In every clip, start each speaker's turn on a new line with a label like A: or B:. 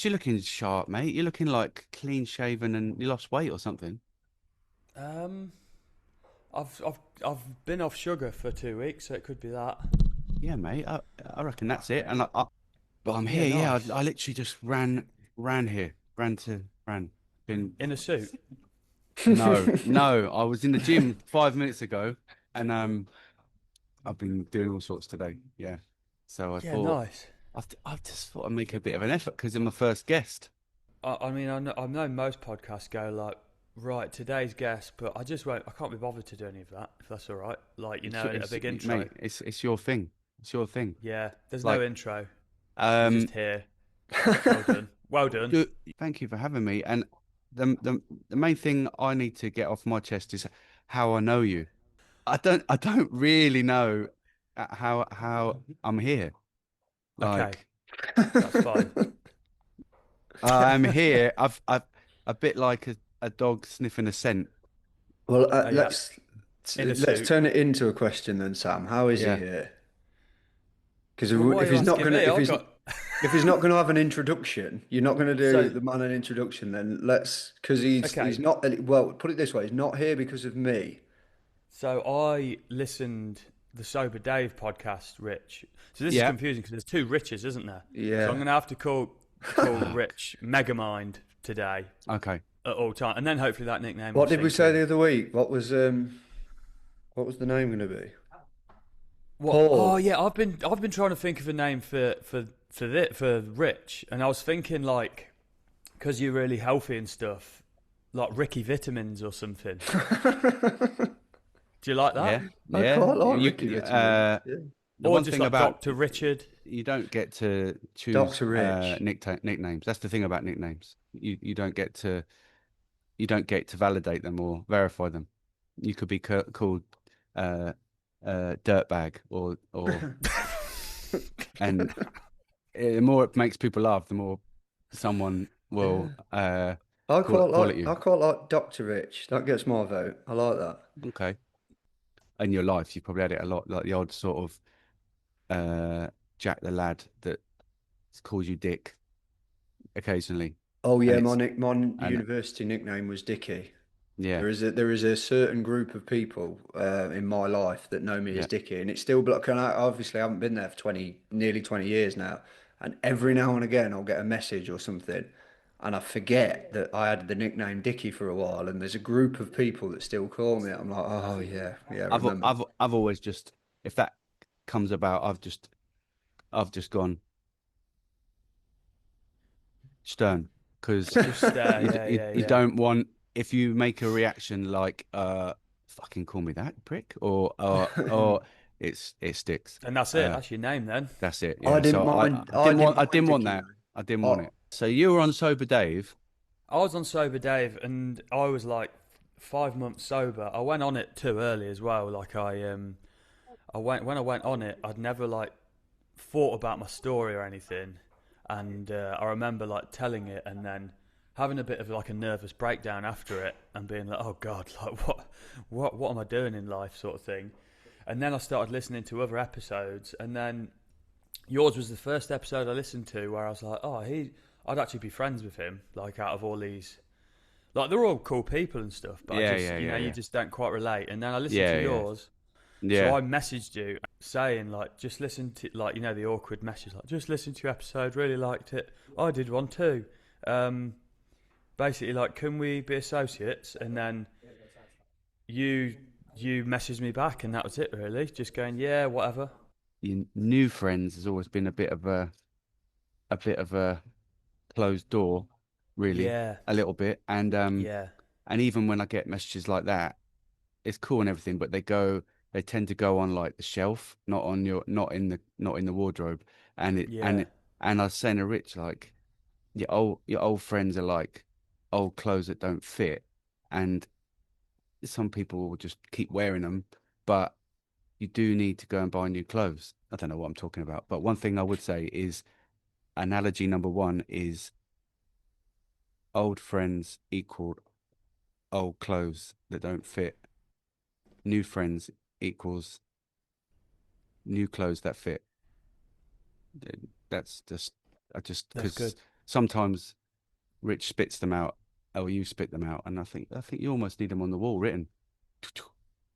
A: You're looking sharp, mate. You're looking like clean shaven and you lost weight or something.
B: Um, I've been off sugar for 2 weeks, so it could be that.
A: Yeah, mate. I reckon that's it. But I'm
B: Yeah,
A: here. Yeah,
B: nice.
A: I literally just ran here, ran. Been
B: In a suit.
A: no. I was in the gym 5 minutes ago, and I've been doing all sorts today. Yeah, so I
B: Yeah,
A: thought
B: nice.
A: I just thought I'd make a bit of an effort because I'm the first guest.
B: I mean, I know most podcasts go like, right, today's guest, but I just won't. I can't be bothered to do any of that. If that's all right. Like, a big intro.
A: Mate, it's your thing. It's your thing.
B: Yeah, there's no
A: Like,
B: intro. We're just
A: um,
B: here. Well done. Well done.
A: thank you for having me. And the main thing I need to get off my chest is how I know you. I don't really know how I'm here.
B: Okay,
A: Like
B: that's fine.
A: I'm here. I've a bit like a dog sniffing a scent.
C: Well,
B: Yeah, in a
C: let's
B: suit.
C: turn it into a question then, Sam. How is he
A: Yeah.
C: here? Because
B: Well, why are
C: if
B: you
C: he's not
B: asking
C: gonna
B: me? I got.
C: if he's not gonna have an introduction, you're not gonna do
B: So
C: the man an introduction. Then let's because he's
B: okay.
C: not well. Put it this way, he's not here because of me.
B: So I listened the Sober Dave podcast, Rich. So this is
A: Yeah.
B: confusing because there's two Riches, isn't there? So I'm
C: Yeah.
B: gonna have to call Rich Megamind today
A: Okay.
B: at all time, and then hopefully that nickname will
C: What did we
B: sink
C: say
B: in.
C: the other week? What was the name gonna be?
B: What? Oh
C: Paul.
B: yeah, I've been trying to think of a name for Rich, and I was thinking like because you're really healthy and stuff, like Ricky Vitamins or something. Do you like that?
A: Yeah.
C: I
A: Yeah.
C: quite like Ricky Vitamins. Yeah.
A: The
B: Or
A: one
B: just
A: thing
B: like
A: about
B: Doctor Richard?
A: you don't get to choose
C: Dr. Rich.
A: nicknames. That's the thing about nicknames. You don't get to validate them or verify them. You could be called uh Dirtbag or and the more it makes people laugh, the more someone will
C: Yeah. I quite
A: call it
C: like
A: you.
C: I quite like Dr. Rich. That gets my vote. I like that.
A: Okay. In your life, you probably had it a lot, like the odd sort of Jack the lad that calls you Dick occasionally,
C: Oh
A: and
C: yeah,
A: it's
C: my
A: and
C: university nickname was Dickie.
A: yeah,
C: There is a certain group of people in my life that know me as
A: yeah.
C: Dickie, and it's still but can I obviously I haven't been there for nearly 20 years now, and every now and again I'll get a message or something, and I forget that I had the nickname Dickie for a while, and there's a group of people that still call me. I'm like, oh yeah, yeah, remember.
A: I've always just if that comes about, I've just gone stern because
B: Just yeah, yeah,
A: you
B: yeah.
A: don't want if you make a reaction like fucking call me that prick or it sticks.
B: And that's it.
A: Uh,
B: That's your name then.
A: that's it.
C: I
A: Yeah.
C: didn't
A: So
C: mind.
A: I
C: I
A: didn't
C: didn't
A: want
C: mind Dickie
A: that.
C: though.
A: I didn't want
C: Oh,
A: it. So you were on sober Dave.
B: I was on Sober Dave, and I was like 5 months sober. I went on it too early as well. Like I went when I went on it, I'd never like thought about my story or anything, and I remember like telling it and then having a bit of like a nervous breakdown after it and being like, oh God, like what am I doing in life, sort of thing. And then I started listening to other episodes, and then yours was the first episode I listened to where I was like, oh, I'd actually be friends with him. Like out of all these, like they're all cool people and stuff, but I
A: Yeah,
B: just,
A: yeah, yeah,
B: you
A: yeah,
B: just don't quite relate. And then I listened to
A: yeah, yeah,
B: yours, so
A: yeah.
B: I messaged you saying like, just listen to like the awkward message, like just listen to your episode, really liked it. I did one too. Um, Basically like, can we be associates? And then you you messaged me back, and that was it really. Just going, yeah, whatever.
A: Your new friends has always been a bit of a closed door, really,
B: Yeah,
A: a little bit.
B: yeah,
A: And even when I get messages like that, it's cool and everything, but they tend to go on like the shelf, not in the wardrobe. And it and
B: yeah,
A: it, and I was saying to Rich like your old friends are like old clothes that don't fit, and some people will just keep wearing them, but you do need to go and buy new clothes. I don't know what I'm talking about, but one thing I would say is analogy number one is old friends equal old clothes that don't fit. New friends equals new clothes that fit. That's just I just
B: that's
A: because
B: good.
A: sometimes Rich spits them out, or you spit them out, and I think you almost need them on the wall written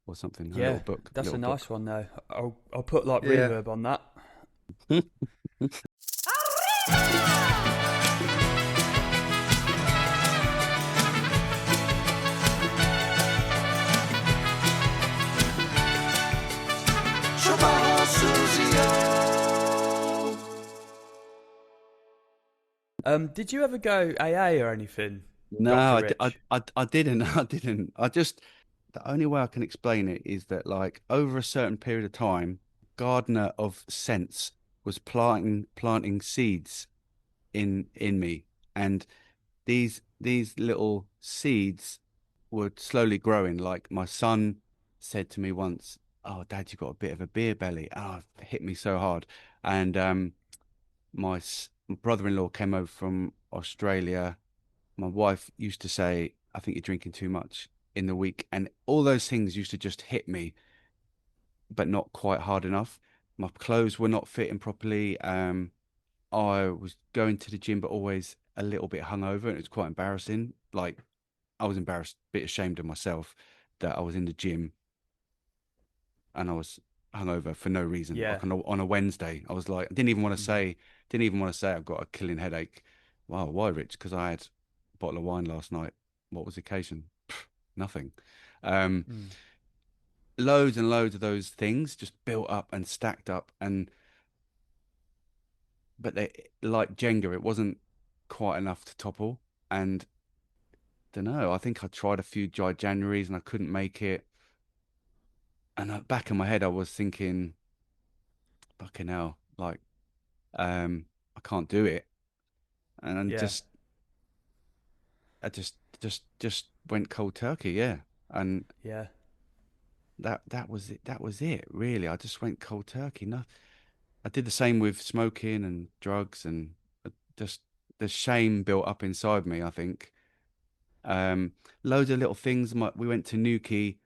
A: or something, a
B: Yeah,
A: a
B: that's a
A: little
B: nice
A: book.
B: one though. I'll put like
C: Yeah.
B: reverb on that. Did you ever go AA or anything, Doctor
A: No,
B: Rich?
A: I didn't. I didn't. I just, the only way I can explain it is that, like, over a certain period of time, gardener of sense was planting seeds in me, and these little seeds were slowly growing. Like, my son said to me once, "Oh, Dad, you got a bit of a beer belly." Oh, it hit me so hard. And my brother-in-law came over from Australia. My wife used to say, "I think you're drinking too much in the week," and all those things used to just hit me, but not quite hard enough. My clothes were not fitting properly. I was going to the gym, but always a little bit hungover, and it was quite embarrassing. Like, I was embarrassed, a bit ashamed of myself that I was in the gym and I was hungover for no reason.
B: Yeah.
A: Like, on a Wednesday, I was like, I
B: Mhm.
A: didn't even want to say I've got a killing headache. Wow, why, Rich? Because I had a bottle of wine last night. What was the occasion? Nothing. Um,
B: Mm.
A: Loads and loads of those things just built up and stacked up, and but they, like Jenga, it wasn't quite enough to topple. And don't know. I think I tried a few dry Januaries and I couldn't make it. And back in my head, I was thinking, fucking hell, like, um, I can't do it. And then
B: Yeah.
A: I just went cold turkey, yeah. And
B: Yeah.
A: that was it. That was it, really. I just went cold turkey. No, I did the same with smoking and drugs, and just the shame built up inside me, I think. Um, Loads of little things. We went to Newquay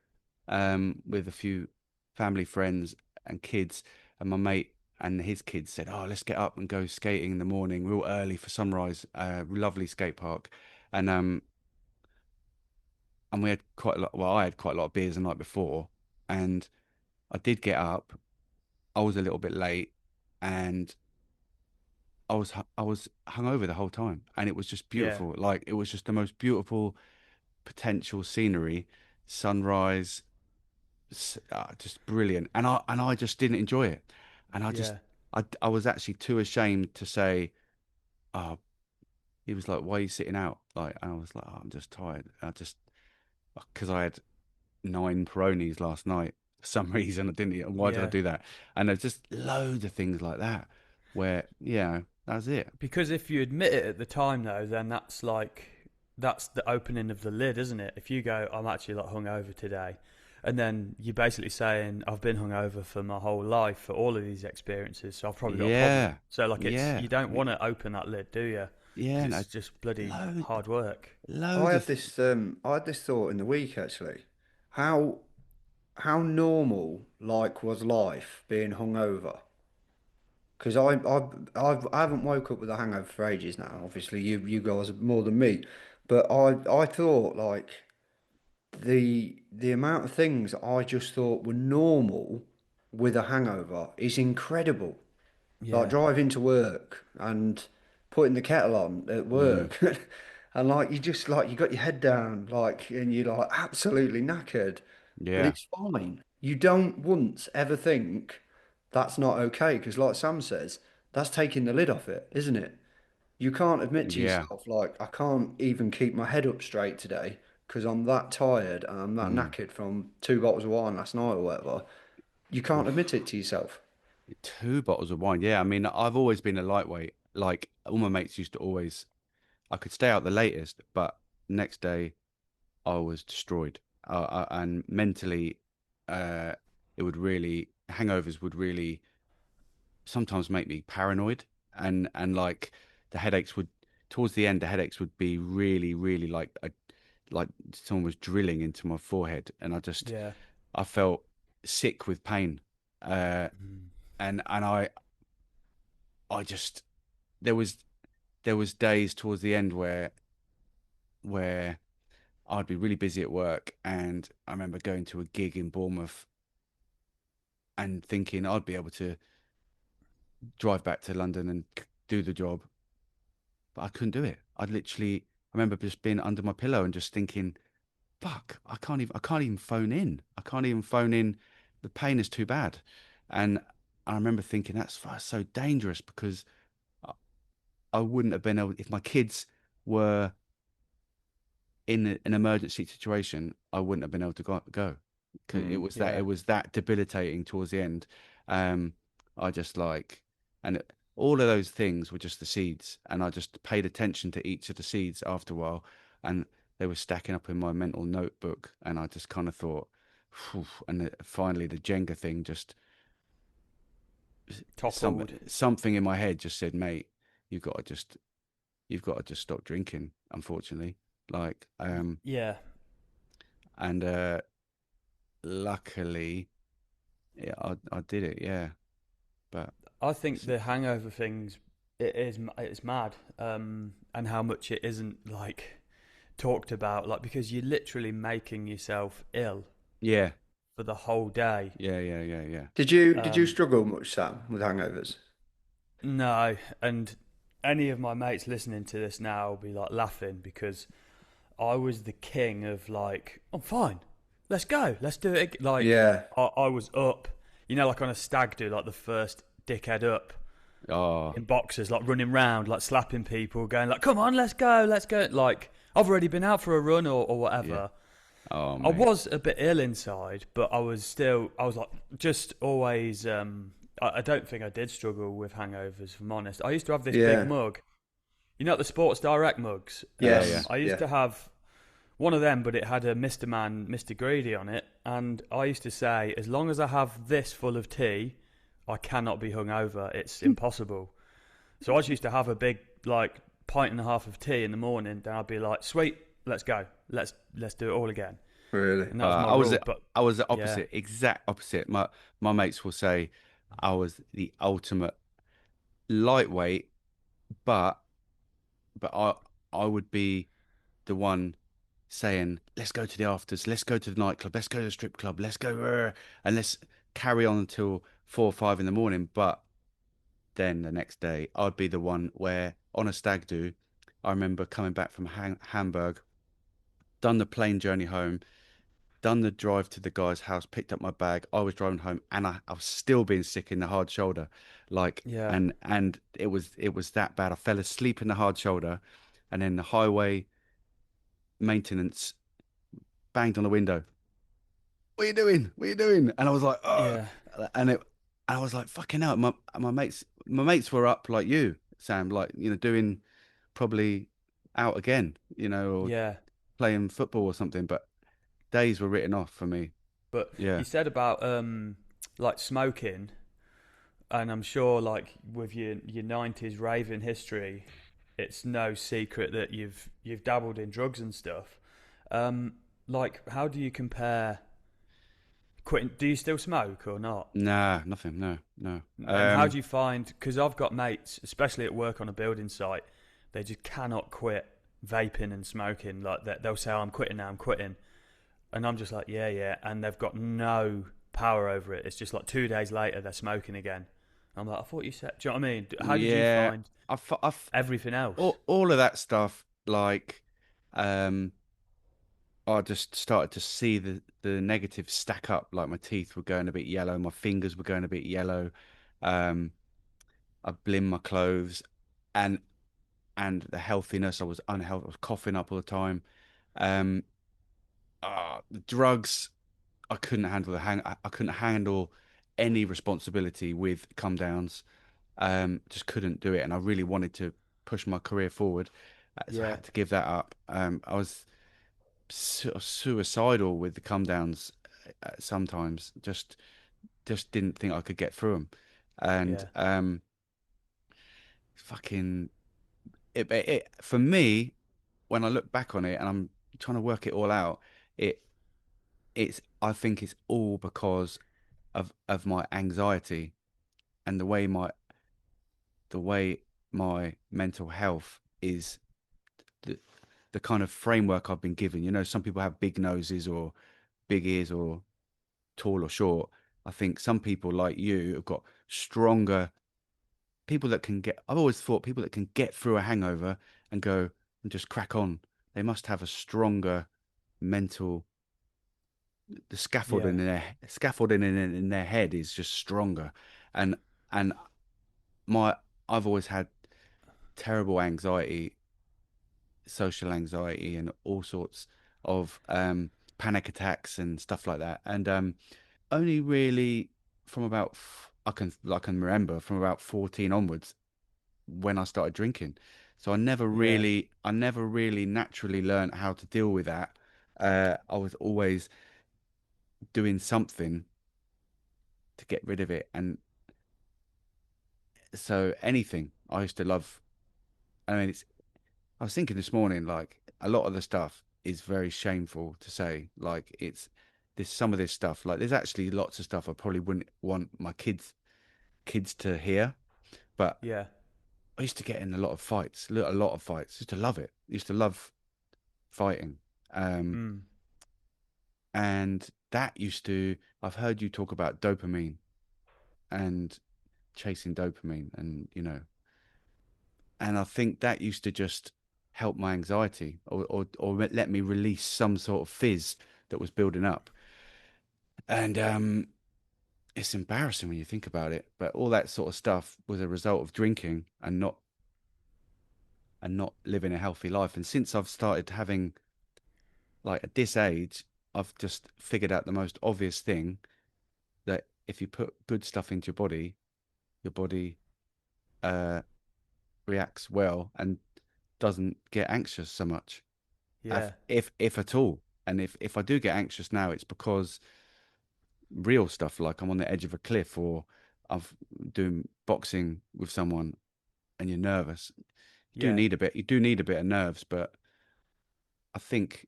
A: with a few family friends and kids, and my mate and his kids said, "Oh, let's get up and go skating in the morning, real early for sunrise. Lovely skate park." And we had quite a lot. Well, I had quite a lot of beers the night before, and I did get up. I was a little bit late, and I was hungover the whole time, and it was just
B: Yeah.
A: beautiful. Like, it was just the most beautiful potential scenery, sunrise, just brilliant. And I just didn't enjoy it, and
B: Yeah.
A: I was actually too ashamed to say, "Oh." He was like, "Why are you sitting out?" Like, and I was like, "Oh, I'm just tired." I just, because I had 9 Peronis last night for some reason. I didn't eat. Why did I
B: Yeah.
A: do that? And there's just loads of things like that where, yeah, that's it.
B: Because if you admit it at the time, though, then that's the opening of the lid, isn't it? If you go, I'm actually like hungover today, and then you're basically saying I've been hungover for my whole life for all of these experiences, so I've probably got a problem.
A: Yeah,
B: So like, it's
A: yeah,
B: you don't want to open that lid, do you? Because
A: yeah. No,
B: it's just bloody
A: load,
B: hard work.
C: I
A: loads
C: had
A: of,
C: this I had this thought in the week actually. How how normal like was life being hungover? Because I haven't woke up with a hangover for ages now. Obviously, you guys are more than me, but I thought like the amount of things I just thought were normal with a hangover is incredible. Like
B: Yeah.
C: driving to work and putting the kettle on at
A: mm,
C: work, and like you just like you got your head down, like and you're like absolutely knackered, but
A: yeah,
C: it's fine. You don't once ever think that's not okay because, like Sam says, that's taking the lid off it, isn't it? You can't admit to
A: yeah,
C: yourself like I can't even keep my head up straight today because I'm that tired and I'm that
A: mm.
C: knackered from 2 bottles of wine last night or whatever. You can't admit
A: Oof.
C: it to yourself.
A: 2 bottles of wine. Yeah, I mean, I've always been a lightweight. Like, all my mates used to always, I could stay out the latest, but next day I was destroyed. And mentally, uh, it would really, hangovers would really sometimes make me paranoid, and like, the headaches would, towards the end, the headaches would be really, really like someone was drilling into my forehead, and
B: Yeah.
A: I felt sick with pain. Uh,
B: Mm.
A: and I just, there was. there was days towards the end where I'd be really busy at work, and I remember going to a gig in Bournemouth and thinking I'd be able to drive back to London and do the job, but I couldn't do it. I remember just being under my pillow and just thinking, fuck, I can't even phone in. I can't even phone in. The pain is too bad. And I remember thinking that's so dangerous because I, I wouldn't have been able, if my kids were in an emergency situation, I wouldn't have been able to go. 'Cause it
B: Yeah.
A: was that debilitating towards the end. Um, I just and all of those things were just the seeds, and I just paid attention to each of the seeds after a while, and they were stacking up in my mental notebook, and I just kind of thought, "Phew," and finally the Jenga thing just
B: Toppled.
A: something in my head just said, mate, you've got to just stop drinking, unfortunately. Like,
B: Yeah.
A: and luckily, yeah, I did it, yeah. But
B: I think the hangover things, it's mad, and how much it isn't like talked about, like because you're literally making yourself ill
A: yeah,
B: for the whole day.
A: yeah.
C: Did you
B: Um,
C: struggle much, Sam, with hangovers?
B: no, and any of my mates listening to this now will be like laughing because I was the king of like, I'm fine, let's go, let's do it. Like
C: Yeah,
B: I was up, like on a stag do, like the first dickhead up
A: Oh,
B: in boxers, like running round, like slapping people, going like, "Come on, let's go, let's go!" Like I've already been out for a run or
A: yeah.
B: whatever.
A: Oh,
B: I
A: mate.
B: was a bit ill inside, but I was like, just always. I don't think I did struggle with hangovers, if I'm honest. I used to have this big
C: yeah,
B: mug, the Sports Direct mugs.
A: Yeah.
C: yes,
B: I used
C: yeah.
B: to have one of them, but it had a Mr. Man, Mr. Greedy on it, and I used to say, as long as I have this full of tea, I cannot be hungover. It's impossible. So I just used to have a big like pint and a half of tea in the morning. Then I'd be like, "Sweet, let's go. Let's do it all again."
C: Really.
B: And that was my
A: I was
B: rule. But
A: I was the
B: yeah,
A: opposite, exact opposite. My mates will say I was the ultimate lightweight, but I would be the one saying, "Let's go to the afters, let's go to the nightclub, let's go to the strip club, let's go, and let's carry on until 4 or 5 in the morning." But then the next day, I'd be the one where on a stag do, I remember coming back from Hamburg, done the plane journey home, done the drive to the guy's house, picked up my bag. I was driving home, and I was still being sick in the hard shoulder, like,
B: yeah,
A: and it was that bad. I fell asleep in the hard shoulder, and then the highway maintenance banged on the window. What are you doing? What are you doing? And I was like, oh,
B: yeah,
A: and it, I was like, fucking hell. My mates were up like you, Sam, like doing probably out again, or
B: yeah.
A: playing football or something. But days were written off for me.
B: But
A: Yeah.
B: you said about like smoking, and I'm sure like with your '90s raving history, it's no secret that you've dabbled in drugs and stuff. Um, like, how do you compare quitting? Do you still smoke or not?
A: Nah, nothing. No, no.
B: And how do you find? Because I've got mates, especially at work on a building site, they just cannot quit vaping and smoking. Like that, they'll say, oh, "I'm quitting now. I'm quitting," and I'm just like, "Yeah, yeah," and they've got no power over it. It's just like 2 days later they're smoking again. I'm like, I thought you said. Do you know what I mean? How did you
A: Yeah,
B: find
A: I've
B: everything else?
A: all of that stuff. Like, um, I just started to see the negatives stack up. Like my teeth were going a bit yellow, my fingers were going a bit yellow. Um, I blimed my clothes, and the healthiness. I was unhealthy. I was coughing up all the time. Um, the drugs. I couldn't handle I couldn't handle any responsibility with come downs. Just couldn't do it, and I really wanted to push my career forward, so I
B: Yeah,
A: had to give that up. I was suicidal with the come downs sometimes. Just didn't think I could get through them, and
B: yeah,
A: fucking for me when I look back on it and I'm trying to work it all out, it I think it's all because of my anxiety and the way my mental health is the, the kind of framework I've been given. You know, some people have big noses or big ears or tall or short. I think some people like you have got stronger people that can get. I've always thought people that can get through a hangover and go and just crack on. They must have a stronger mental. The
B: Yeah,
A: scaffolding in their head is just stronger, and and my I've always had terrible anxiety, social anxiety, and all sorts of panic attacks and stuff like that. And only really from about I can remember from about 14 onwards when I started drinking. So
B: yeah,
A: I never really naturally learned how to deal with that. I was always doing something to get rid of it, and so anything I used to love. I mean, it's I was thinking this morning, like a lot of the stuff is very shameful to say. Like it's this some of this stuff. Like there's actually lots of stuff I probably wouldn't want my kids to hear. But
B: yeah.
A: I used to get in a lot of fights, a lot of fights. Used to love it. Used to love fighting. Um,
B: Mm.
A: and that used to. I've heard you talk about dopamine and chasing dopamine, and and I think that used to just help my anxiety or let me release some sort of fizz that was building up. And it's embarrassing when you think about it, but all that sort of stuff was a result of drinking and not living a healthy life. And since I've started having like at this age, I've just figured out the most obvious thing that if you put good stuff into your body uh reacts well and doesn't get anxious so much.
B: Yeah,
A: If at all. And if I do get anxious now, it's because real stuff like I'm on the edge of a cliff or I've doing boxing with someone and you're nervous.
B: yeah,
A: You do need a bit of nerves, but I think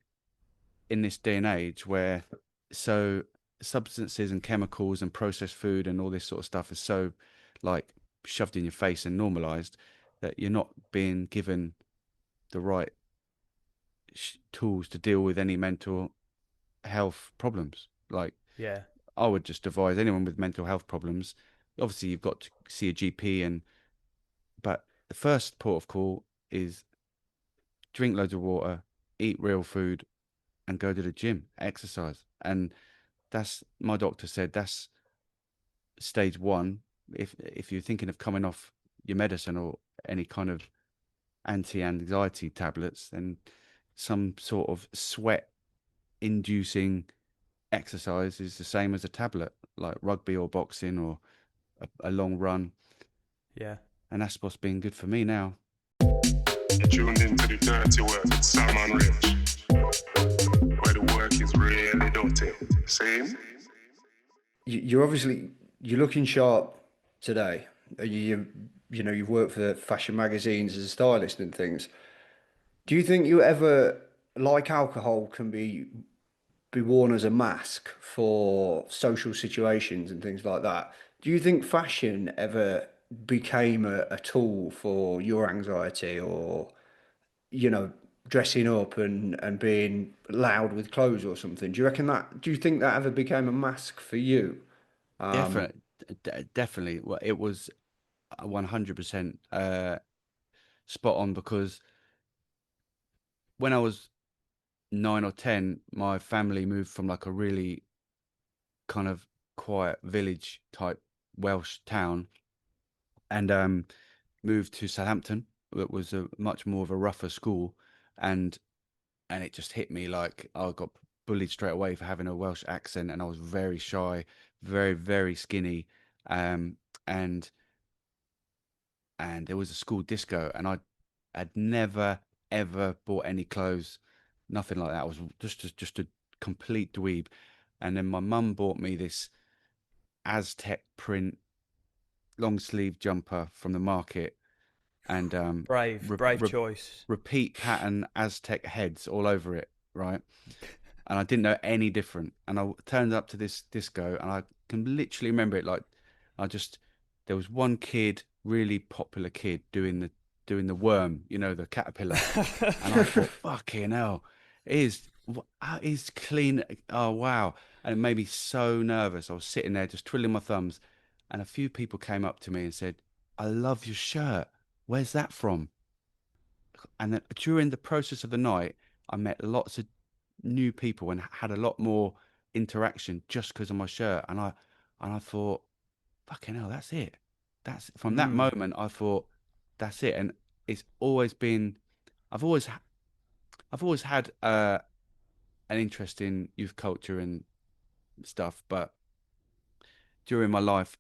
A: in this day and age where so substances and chemicals and processed food and all this sort of stuff is so like shoved in your face and normalized that you're not being given the right tools to deal with any mental health problems. Like
B: yeah,
A: I would just advise anyone with mental health problems. Obviously, you've got to see a GP, and but the first port of call is drink loads of water, eat real food, and go to the gym, exercise. And that's my doctor said that's stage one. If you're thinking of coming off your medicine or any kind of anti-anxiety tablets, then some sort of sweat inducing exercise is the same as a tablet, like rugby or boxing or a long run.
B: yeah.
A: And that's what's been good for me now.
D: You're tuned into the dirty work with Sam and Rich, where the work is really dirty. See?
C: You're obviously you're looking sharp today. You've worked for fashion magazines as a stylist and things. Do you think you ever like alcohol can be worn as a mask for social situations and things like that? Do you think fashion ever became a tool for your anxiety or, you know, dressing up and being loud with clothes or something? Do you think that ever became a mask for you?
A: Definitely, definitely. Well, it was 100% spot on because when I was 9 or 10, my family moved from like a really kind of quiet village type Welsh town and moved to Southampton. It was a much more of a rougher school, and and it just hit me like I got bullied straight away for having a Welsh accent, and I was very shy, very skinny, um, and there was a school disco, and I'd never ever bought any clothes, nothing like that. I was just a complete dweeb, and then my mum bought me this Aztec print long sleeve jumper from the market, and
B: Brave,
A: re
B: brave
A: re
B: choice.
A: repeat pattern Aztec heads all over it, right? And I didn't know any different. And I turned up to this disco, and I can literally remember it like I just there was one kid, really popular kid, doing the worm, the caterpillar, and I thought, fucking hell, is clean. Oh wow! And it made me so nervous. I was sitting there just twiddling my thumbs, and a few people came up to me and said, "I love your shirt. Where's that from?" And then during the process of the night, I met lots of new people and had a lot more interaction just because of my shirt. And I thought, fucking hell, that's it. That's from that
B: Mm,
A: moment. I thought, that's it. And it's always been. I've always, I've always had an interest in youth culture and stuff, but during my life,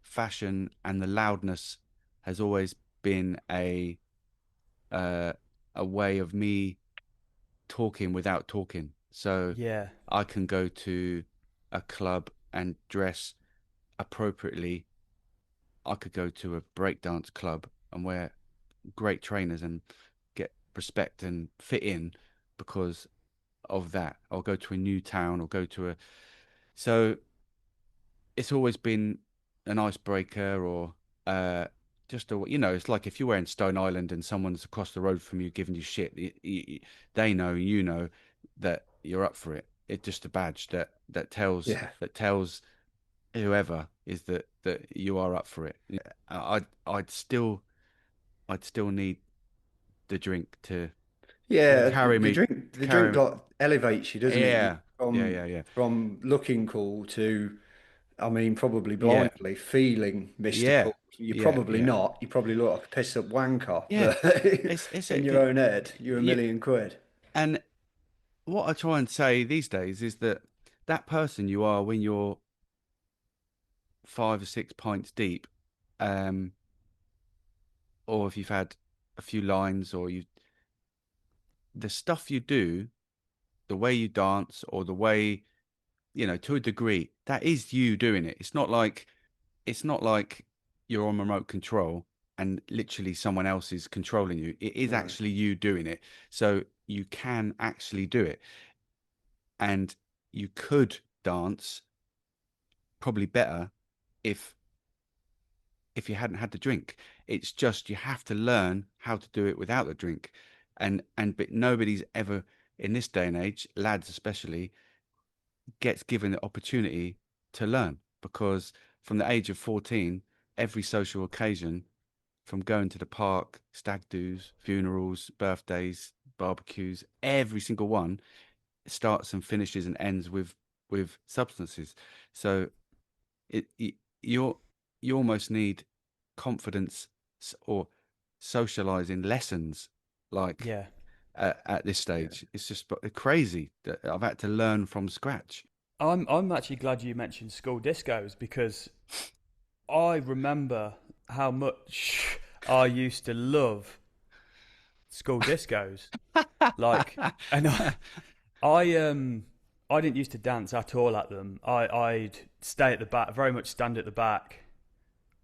A: fashion and the loudness has always been uh, a way of me talking without talking. So
B: yeah,
A: I can go to a club and dress appropriately. I could go to a breakdance club and wear great trainers and get respect and fit in because of that. I'll go to a new town or go to a. So it's always been an icebreaker or uh, just it's like if you're wearing Stone Island and someone's across the road from you giving you shit, they know, that you're up for it. It's just a badge that tells
C: Yeah.
A: that tells whoever is that you are up for it. Yeah, I'd still need the drink to
C: Yeah,
A: carry me, to
C: the drink
A: carry me.
C: like elevates you, doesn't it?
A: Yeah, yeah,
C: From
A: yeah, yeah,
C: looking cool to, I mean, probably
A: yeah,
C: blindly feeling
A: yeah,
C: mystical. You're
A: yeah,
C: probably
A: yeah,
C: not. You probably look like a pissed up wanker,
A: yeah.
C: but
A: It's
C: in
A: a,
C: your own head, you're a
A: yeah,
C: million quid.
A: and what I try and say these days is that that person you are when you're 5 or 6 pints deep, um, or if you've had a few lines, or the stuff you do, the way you dance, or the way, to a degree, that is you doing it. It's not like you're on remote control and literally someone else is controlling you. It is
C: No.
A: actually you doing it. So you can actually do it, and you could dance probably better if you hadn't had the drink. It's just you have to learn how to do it without the drink. But nobody's ever in this day and age, lads especially, gets given the opportunity to learn because from the age of 14, every social occasion, from going to the park, stag do's, funerals, birthdays, barbecues, every single one starts and finishes and ends with substances. So it you're you almost need confidence or socializing lessons like
B: yeah.
A: at this
C: Yeah.
A: stage. It's just crazy that I've had to learn from scratch.
B: I'm actually glad you mentioned school discos because I remember how much I used to love school discos. Like, and I didn't used to dance at all at them. I'd stay at the back, very much stand at the back,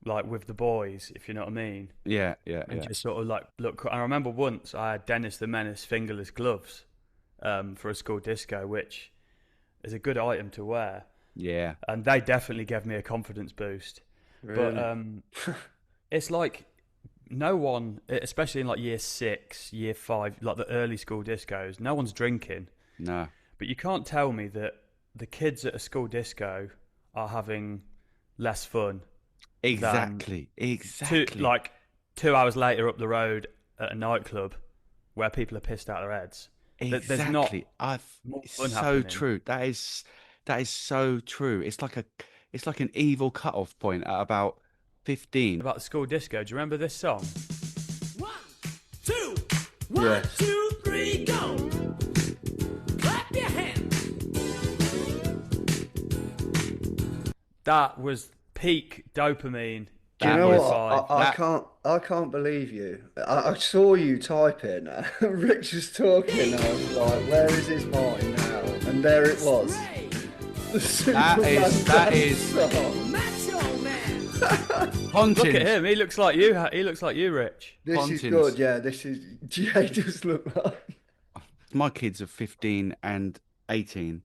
B: like with the boys, if you know what I mean,
A: Yeah, yeah,
B: and
A: yeah,
B: just sort of like look. I remember once I had Dennis the Menace fingerless gloves, for a school disco, which is a good item to wear,
A: yeah,
B: and they definitely gave me a confidence boost. But
C: Really?
B: it's like no one, especially in like year 6, year 5, like the early school discos, no one's drinking.
A: no,
B: But you can't tell me that the kids at a school disco are having less fun than
A: exactly,
B: two
A: exactly.
B: like 2 hours later up the road at a nightclub where people are pissed out their heads. That there's not
A: Exactly. I've
B: more
A: It's
B: fun
A: so
B: happening
A: true. That is so true. It's like an evil cutoff point at about 15.
B: about the school disco. Do you remember this song?
E: One, two, one,
C: Yes.
E: two, three, go. Clap your hands.
B: That was peak dopamine
C: Do you
B: in
A: That
C: know
B: year
A: was
C: what?
B: five.
A: that
C: I can't believe you. I saw you typing. Rich was talking. And I was like, where is his mind now? And there it was.
E: Ray,
C: The
A: that
C: Superman
A: is that
C: dance
A: is
C: song.
E: Macho Man.
B: Look at
A: Pontins.
B: him. He looks like you. He looks like you, Rich.
C: This is
A: Pontins.
C: good. Yeah, this is. Jay does look like.
A: My kids are 15 and 18,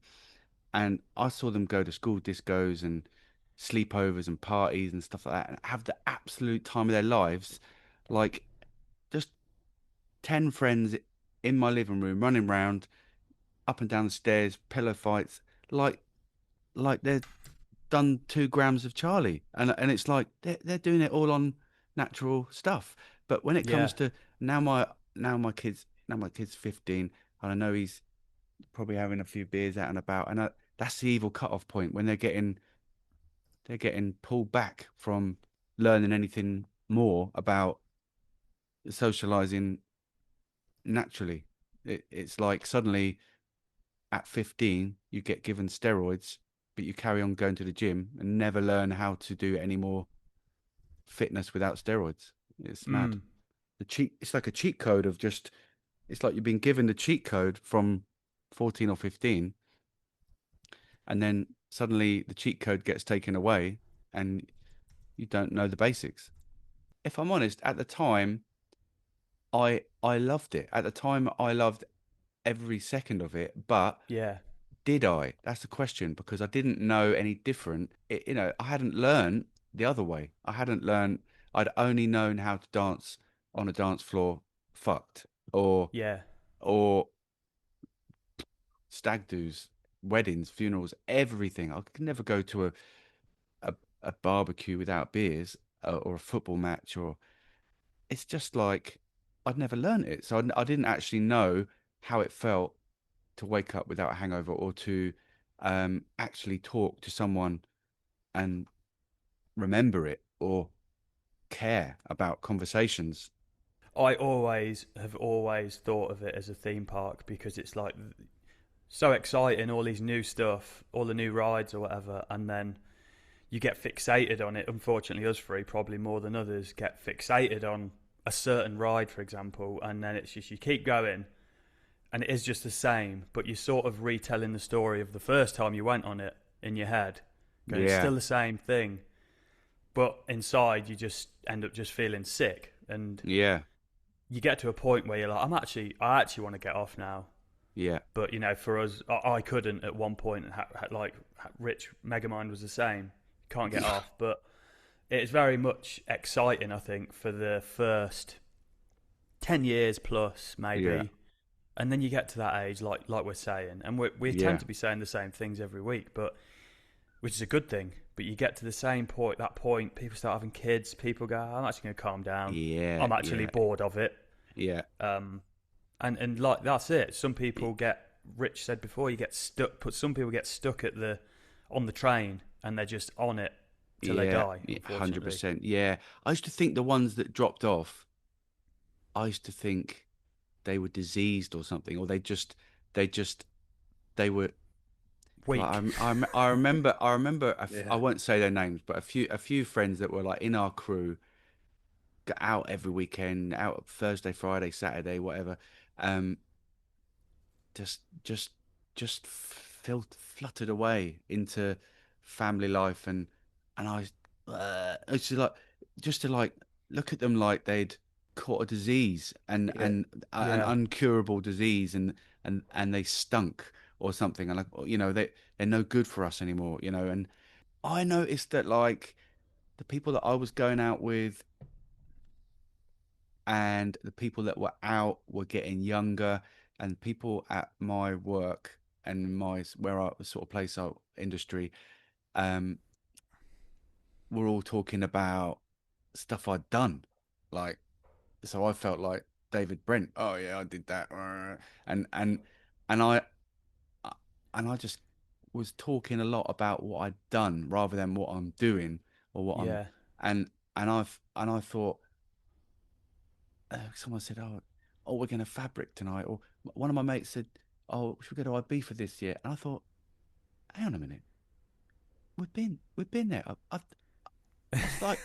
A: and I saw them go to school discos and sleepovers and parties and stuff like that, and have the absolute time of their lives. Like just 10 friends in my living room running round up and down the stairs, pillow fights, like they're done 2 grams of Charlie, and it's like they're doing it all on natural stuff. But when it
B: Yeah.
A: comes to now my kid's 15, and I know he's probably having a few beers out and about, and that's the evil cut-off point when they're getting pulled back from learning anything more about socializing naturally. It's like suddenly at 15 you get given steroids, but you carry on going to the gym and never learn how to do any more fitness without steroids. It's mad.
B: Mm.
A: It's like a cheat code of just, it's like you've been given the cheat code from 14 or 15, and then suddenly the cheat code gets taken away and you don't know the basics. If I'm honest, at the time, I loved it. At the time, I loved every second of it, but
B: Yeah.
A: did I? That's the question, because I didn't know any different. I hadn't learned the other way. I hadn't learned. I'd only known how to dance on a dance floor, fucked, or
B: Yeah.
A: or stag do's, weddings, funerals, everything. I could never go to a, a barbecue without beers, or a football match, or it's just like I'd never learned it. So I didn't actually know how it felt to wake up without a hangover, or to actually talk to someone and remember it, or care about conversations.
B: I always have always thought of it as a theme park because it's like so exciting, all these new stuff, all the new rides or whatever, and then you get fixated on it. Unfortunately, us three, probably more than others, get fixated on a certain ride, for example, and then it's just you keep going, and it is just the same, but you're sort of retelling the story of the first time you went on it in your head, going, it's
A: Yeah,
B: still the same thing, but inside you just end up just feeling sick, and
A: yeah,
B: you get to a point where you're like, I actually want to get off now.
A: yeah,
B: But for us, I couldn't at one point. Like Rich Megamind was the same. Can't get off, but it's very much exciting. I think for the first 10 years plus,
A: yeah,
B: maybe, and then you get to that age, like we're saying, and we tend
A: yeah,
B: to be saying the same things every week, but which is a good thing. But you get to the same point. That point, people start having kids. People go, I'm actually going to calm down.
A: yeah,
B: I'm actually
A: yeah,
B: bored of it.
A: yeah,
B: Um, and like that's it. Some people get. Rich said before, you get stuck. But some people get stuck on the train, and they're just on it till they
A: yeah,
B: die. Unfortunately,
A: 100%. Yeah, I used to think the ones that dropped off, I used to think they were diseased or something, or they just, they were like,
B: weak.
A: I remember, I
C: Yeah.
A: won't say their names, but a few friends that were like in our crew, got out every weekend, out Thursday, Friday, Saturday, whatever. Um, just just just fluttered away into family life, and it's just to like look at them like they'd caught a disease, and
C: Yeah.
A: an
B: Yeah,
A: uncurable disease, and they stunk or something, and like, they're no good for us anymore, and I noticed that, like, the people that I was going out with and the people that were out were getting younger, and people at my work and my where I sort of place our industry, um were all talking about stuff I'd done, like, so I felt like David Brent. Oh yeah, I did that. And and I and I just was talking a lot about what I'd done rather than what I'm doing, or what I'm
B: yeah,
A: and I thought, someone said, "Oh, we're going to Fabric tonight," or one of my mates said, "Oh, should we go to IB for this year?" And I thought, "Hang on a minute, we've been there. It's like,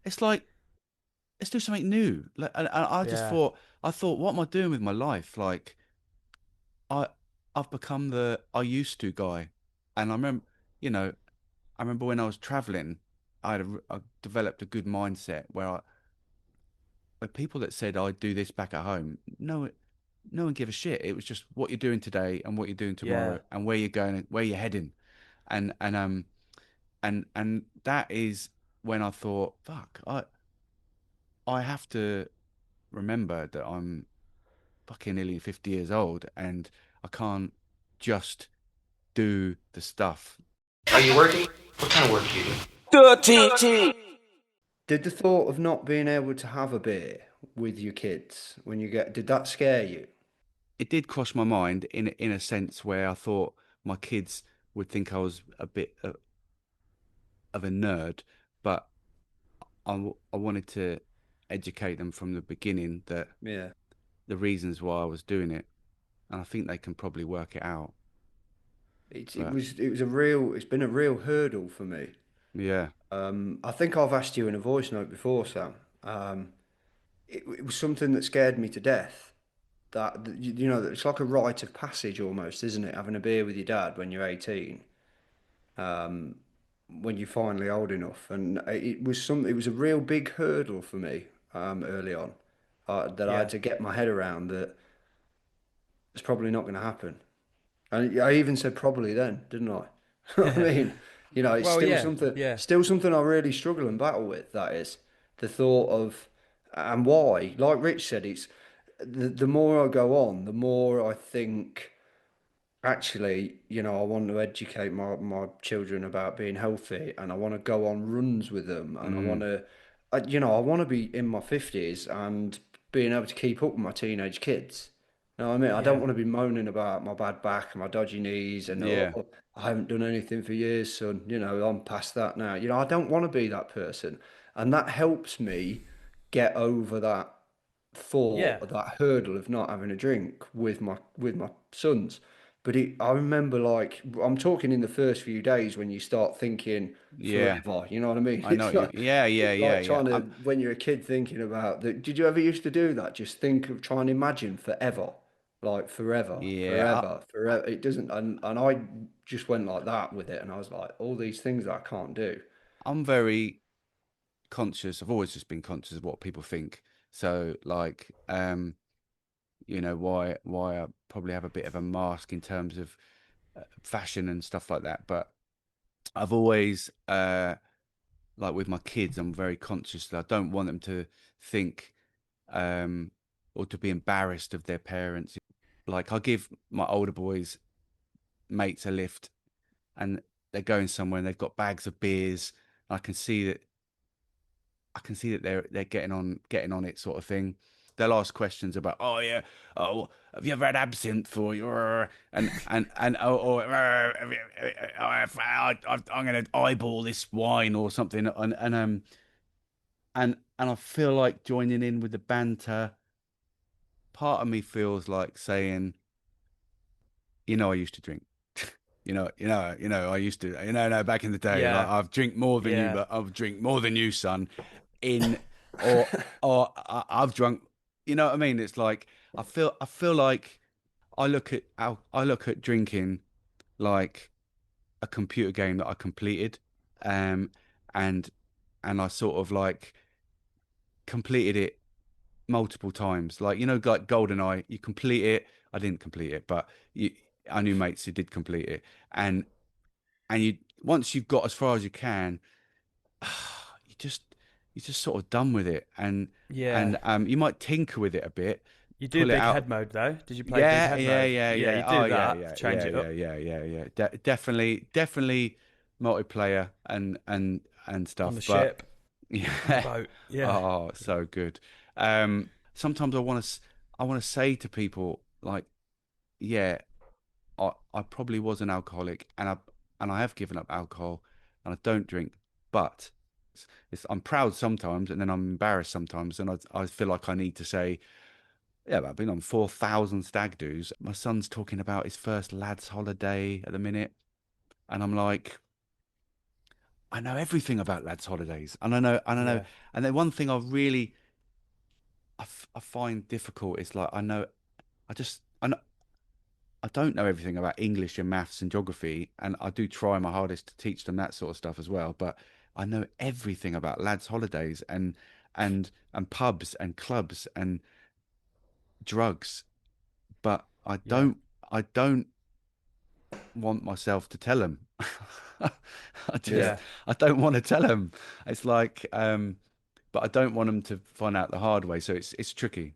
A: it's like let's do something new." Like, and I just
B: yeah,
A: thought, what am I doing with my life? Like, I I've become the I used to guy, and I remember when I was traveling, I developed a good mindset where people that said I'd do this back at home, no one give a shit. It was just what you're doing today and what you're doing
B: yeah,
A: tomorrow and where you're going, where you're heading, and and that is when I thought, fuck, I have to remember that I'm fucking nearly 50 years old and I can't just do the stuff.
F: Are you working? What kind of work do you do?
C: Did the thought of not being able to have a beer with your kids when you get, did that scare you?
A: It did cross my mind in a sense where I thought my kids would think I was a bit of a nerd, but I wanted to educate them from the beginning that
C: Yeah.
A: the reasons why I was doing it, and I think they can probably work it out. But
C: It was a real, it's been a real hurdle for me.
A: yeah,
C: I think I've asked you in a voice note before, Sam. Um, it was something that scared me to death. You know, it's like a rite of passage almost, isn't it? Having a beer with your dad when you're 18, when you're finally old enough. And it was a real big hurdle for me early on that I had
B: Yeah.
C: to get my head around that it's probably not going to happen. And I even said probably then, didn't I? You know what I mean? You know, it's
B: Well, yeah, yeah,
C: still something I really struggle and battle with. That is the thought of, and why. Like Rich said, it's the more I go on, the more I think actually, you know, I want to educate my children about being healthy, and I want to go on runs with them, and I want
A: mm,
C: to, you know, I want to be in my 50s and being able to keep up with my teenage kids. You know what I mean? I don't
B: yeah,
C: want to be moaning about my bad back and my dodgy knees and oh,
A: yeah,
C: I haven't done anything for years, son. You know, I'm past that now. You know, I don't want to be that person, and that helps me get over that
B: yeah,
C: thought, that hurdle of not having a drink with my sons. But I remember like I'm talking in the first few days when you start thinking
A: yeah.
C: forever. You know what I mean?
A: I know what you. Yeah, yeah,
C: It's
A: yeah,
C: like
A: yeah.
C: trying to when you're a kid thinking about that. Did you ever used to do that? Just think of trying to imagine forever, like forever,
A: Yeah.
C: forever, forever. It doesn't, and I just went like that with it, and I was like, all these things that I can't do.
A: I'm very conscious. I've always just been conscious of what people think. So, like, why I probably have a bit of a mask in terms of fashion and stuff like that. But I've always, like with my kids, I'm very conscious that I don't want them to think, um, or to be embarrassed of their parents. Like, I give my older boys mates a lift, and they're going somewhere and they've got bags of beers. I can see that they're getting on it sort of thing. They'll ask questions about, oh yeah, oh have you ever had absinthe or your and oh, I'm gonna eyeball this wine or something and I feel like joining in with the banter. Part of me feels like saying, I used to drink. I used to, no, back in the day, like
B: yeah,
A: I've drink more than you,
B: yeah,
A: but I've drink more than you, son. In I've drunk, you know what I mean? It's like I feel like I look at drinking like a computer game that I completed, um, and I sort of like completed it multiple times. Like like GoldenEye, you complete it. I didn't complete it, but I knew mates who did complete it, and you once you've got as far as you can, you just you're just sort of done with it, and
B: yeah.
A: you might tinker with it a bit,
B: You do
A: pull it
B: big
A: out.
B: head mode though. Did you play big
A: Yeah,
B: head
A: yeah,
B: mode?
A: yeah,
B: Yeah, you
A: yeah.
B: do
A: Oh, yeah,
B: that
A: yeah,
B: to change
A: yeah,
B: it
A: yeah,
B: up.
A: yeah, yeah, yeah. Definitely multiplayer and
B: On the
A: stuff. But
B: ship, on the
A: yeah,
B: boat. Yeah,
A: oh, so good. Sometimes I want to say to people like, yeah, I probably was an alcoholic, and I have given up alcohol, and I don't drink, but I'm proud sometimes, and then I'm embarrassed sometimes, and I feel like I need to say, yeah, but I've been on 4,000 stag do's. My son's talking about his first lad's holiday at the minute, and I'm like, I know everything about lads' holidays, and I know,
B: yeah,
A: and then one thing I find difficult is like I know I don't know everything about English and maths and geography, and I do try my hardest to teach them that sort of stuff as well. But I know everything about lads' holidays and pubs and clubs and drugs, but
B: yeah.
A: I don't want myself to tell them. I
C: Yeah.
A: just,
B: Yeah.
A: I don't want to tell them. It's like, but I don't want them to find out the hard way. So it's tricky.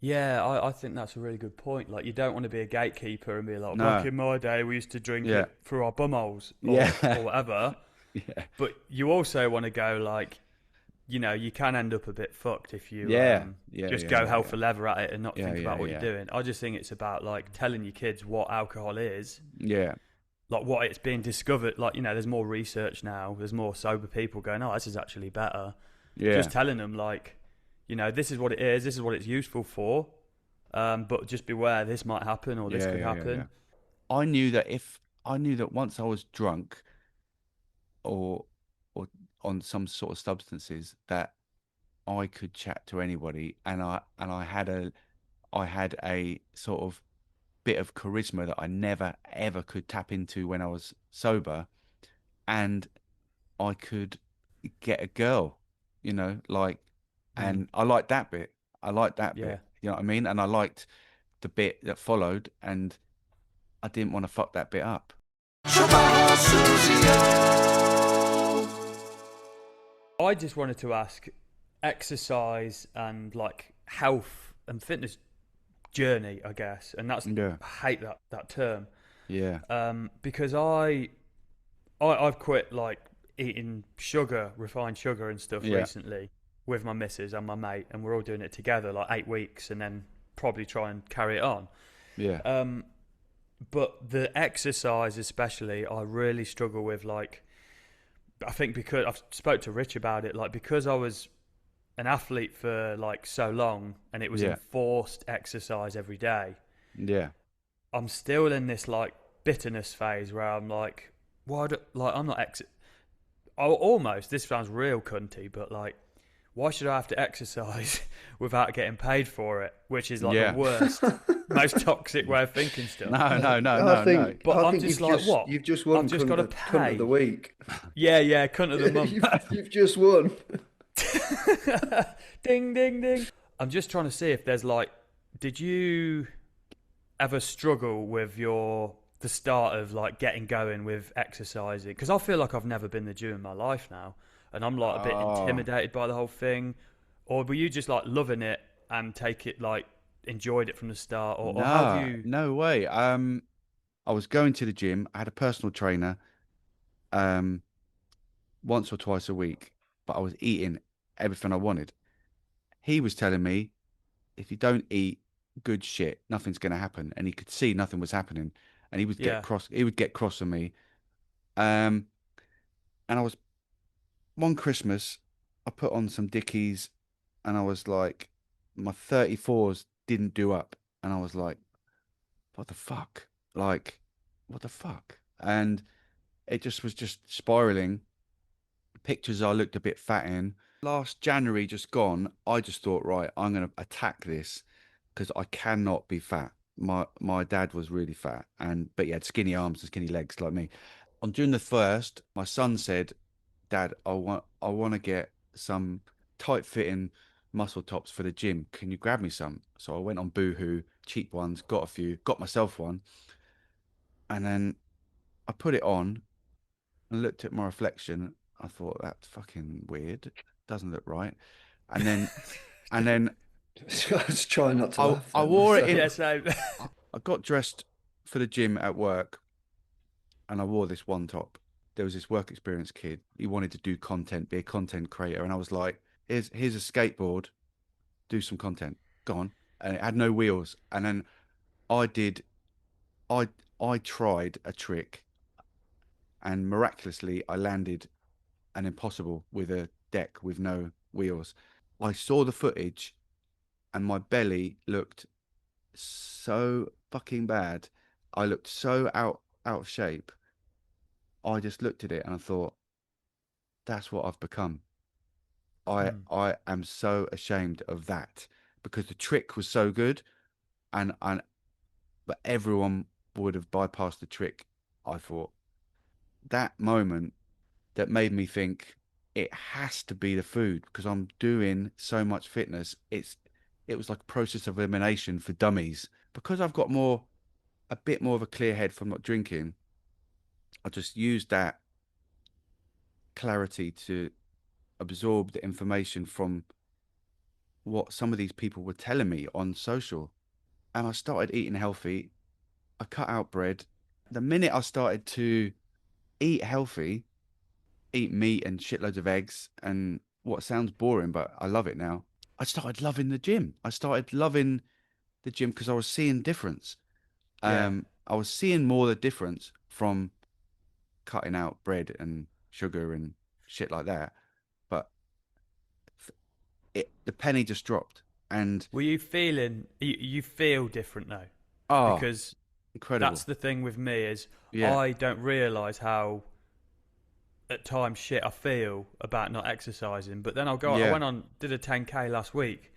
B: Yeah, I think that's a really good point. Like, you don't want to be a gatekeeper and be like, back
A: No.
B: in my day, we used to drink
A: Yeah.
B: it through our bumholes
A: Yeah.
B: or whatever.
A: Yeah.
B: But you also want to go like, you can end up a bit fucked if you
A: Yeah. Yeah.
B: just
A: Yeah.
B: go
A: Yeah.
B: hell
A: Yeah.
B: for leather at it and not
A: Yeah.
B: think
A: Yeah.
B: about what you're
A: Yeah.
B: doing. I just think it's about like telling your kids what alcohol is,
A: Yeah.
B: like what it's being discovered. Like, there's more research now. There's more sober people going, oh, this is actually better.
A: Yeah.
B: Just telling them like, this is what it is. This is what it's useful for. But just beware, this might happen or this
A: Yeah.
B: could
A: Yeah. Yeah. Yeah.
B: happen.
A: I knew that once I was drunk or or on some sort of substances that I could chat to anybody, and I had a sort of bit of charisma that I never ever could tap into when I was sober, and I could get a girl, like,
B: Mm,
A: and I liked that bit. I liked that
B: yeah.
A: bit. You know what I mean? And I liked the bit that followed, and I didn't want to fuck that bit up.
B: I just wanted to ask, exercise and like health and fitness journey, I guess, and
A: Yeah,
B: I hate that term,
A: yeah,
B: because I've quit like eating sugar, refined sugar and stuff
A: yeah,
B: recently with my missus and my mate, and we're all doing it together, like 8 weeks, and then probably try and carry it on.
A: yeah,
B: Um, but the exercise, especially, I really struggle with. Like, I think because I've spoke to Rich about it, like because I was an athlete for like so long, and it was
A: yeah,
B: enforced exercise every day.
A: yeah,
B: I'm still in this like bitterness phase where I'm like, why do, like I'm not almost, this sounds real cunty, but like, why should I have to exercise without getting paid for it? Which is like the
A: yeah.
B: worst, most toxic way of thinking stuff.
A: No, no, no,
C: I
A: no, no.
C: think
B: But
C: I
B: I'm
C: think
B: just like, what?
C: you've just
B: I've
C: won
B: just got to
C: cunt of the
B: pay.
C: week.
B: Yeah, yeah, cunt of the month.
C: You've just won.
B: Ding, ding, ding. I'm just trying to see if there's like, did you ever struggle with the start of like getting going with exercising? Because I feel like I've never been the gym in my life now, and I'm like a bit
A: Oh,
B: intimidated by the whole thing. Or were you just like loving it and take it like enjoyed it from the start, or how have
A: nah,
B: you?
A: no way. I was going to the gym. I had a personal trainer, um, once or twice a week, but I was eating everything I wanted. He was telling me if you don't eat good shit, nothing's going to happen. And he could see nothing was happening. And he would get
B: Yeah,
A: cross. He would get cross on me. Um, and I was one Christmas, I put on some Dickies, and I was like, my 34s didn't do up, and I was like, what the fuck? Like, what the fuck? And it just was just spiraling. Pictures I looked a bit fat in. Last January just gone, I just thought, right, I'm gonna attack this because I cannot be fat. My dad was really fat, and but he had skinny arms and skinny legs like me. On June the 1st, my son said, Dad, I want to get some tight fitting muscle tops for the gym. Can you grab me some? So I went on Boohoo, cheap ones, got a few, got myself one, and then I put it on and looked at my reflection. I thought that's fucking weird. Doesn't look right. And then and then
C: I was trying not to laugh
A: I
C: then.
A: wore it
C: So,
B: yeah.
A: in.
B: So
A: I got dressed for the gym at work, and I wore this one top. There was this work experience kid. He wanted to do content, be a content creator, and I was like, "Here's a skateboard. Do some content. Go on." And it had no wheels. And then I did. I I tried a trick, and miraculously, I landed an impossible with a deck with no wheels. I saw the footage, and my belly looked so fucking bad. I looked so out of shape. I just looked at it and I thought, that's what I've become.
B: Hmm.
A: I am so ashamed of that because the trick was so good, and but everyone would have bypassed the trick. I thought that moment that made me think it has to be the food because I'm doing so much fitness. It was like a process of elimination for dummies because I've got a bit more of a clear head from not drinking. I just used that clarity to absorb the information from what some of these people were telling me on social. And I started eating healthy. I cut out bread. The minute I started to eat healthy, eat meat and shitloads of eggs, and what sounds boring, but I love it now. I started loving the gym. I started loving the gym because I was seeing difference.
B: Yeah.
A: I was seeing more the difference from cutting out bread and sugar and shit like that. But the penny just dropped, and
B: Were you feeling you feel different now?
A: oh,
B: Because that's
A: incredible.
B: the thing with me is
A: Yeah,
B: I don't realize how at times shit I feel about not exercising. But then I
A: yeah,
B: went on did a 10K last week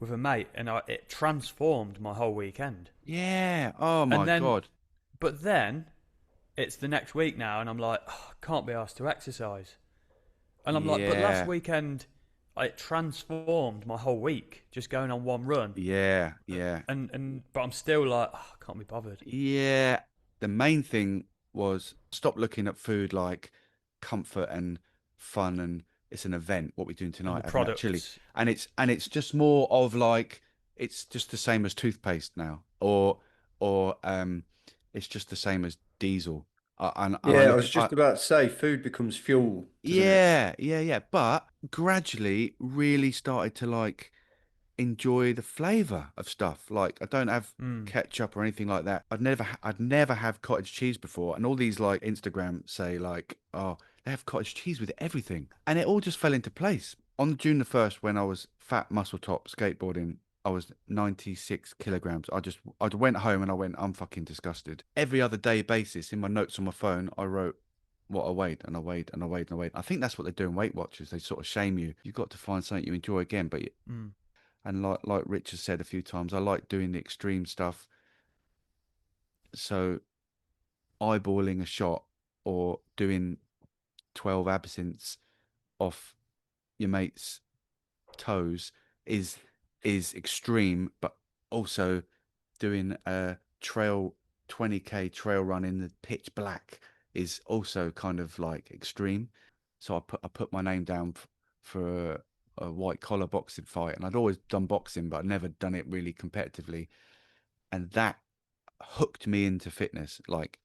B: with a mate, and it transformed my whole weekend.
A: yeah. Oh
B: And
A: my
B: then,
A: God.
B: but then it's the next week now, and I'm like, oh, I can't be asked to exercise. And I'm like, but last
A: Yeah,
B: weekend it transformed my whole week just going on one run.
A: yeah, yeah.
B: And but I'm still like, oh, I can't be bothered.
A: Yeah, the main thing was stop looking at food like comfort and fun and it's an event, what we're doing
B: And
A: tonight,
B: the
A: having that chili.
B: products
A: And it's just more of like it's just the same as toothpaste now. Or it's just the same as diesel. And I
C: Yeah, I
A: look
C: was
A: at
C: just about to say, food becomes fuel, doesn't it?
A: yeah, yeah, yeah. But gradually really started to like enjoy the flavor of stuff. Like I don't have
B: mm,
A: ketchup or anything like that. I'd never have cottage cheese before. And all these like Instagram say like, oh, they have cottage cheese with everything. And it all just fell into place. On June the 1st, when I was fat muscle top skateboarding, I was 96 kilograms. I went home and I went, I'm fucking disgusted. Every other day basis in my notes on my phone, I wrote what I weighed and I weighed and I weighed and I weighed. I think that's what they do in Weight Watchers. They sort of shame you. You've got to find something you enjoy again, but
B: mm,
A: and like Rich has said a few times, I like doing the extreme stuff. So eyeballing a shot or doing 12 absinthes off your mate's toes is is extreme, but also doing a trail 20K trail run in the pitch black is also kind of like extreme. So I put my name down for a white collar boxing fight, and I'd always done boxing, but I'd never done it really competitively, and that hooked me into fitness. Like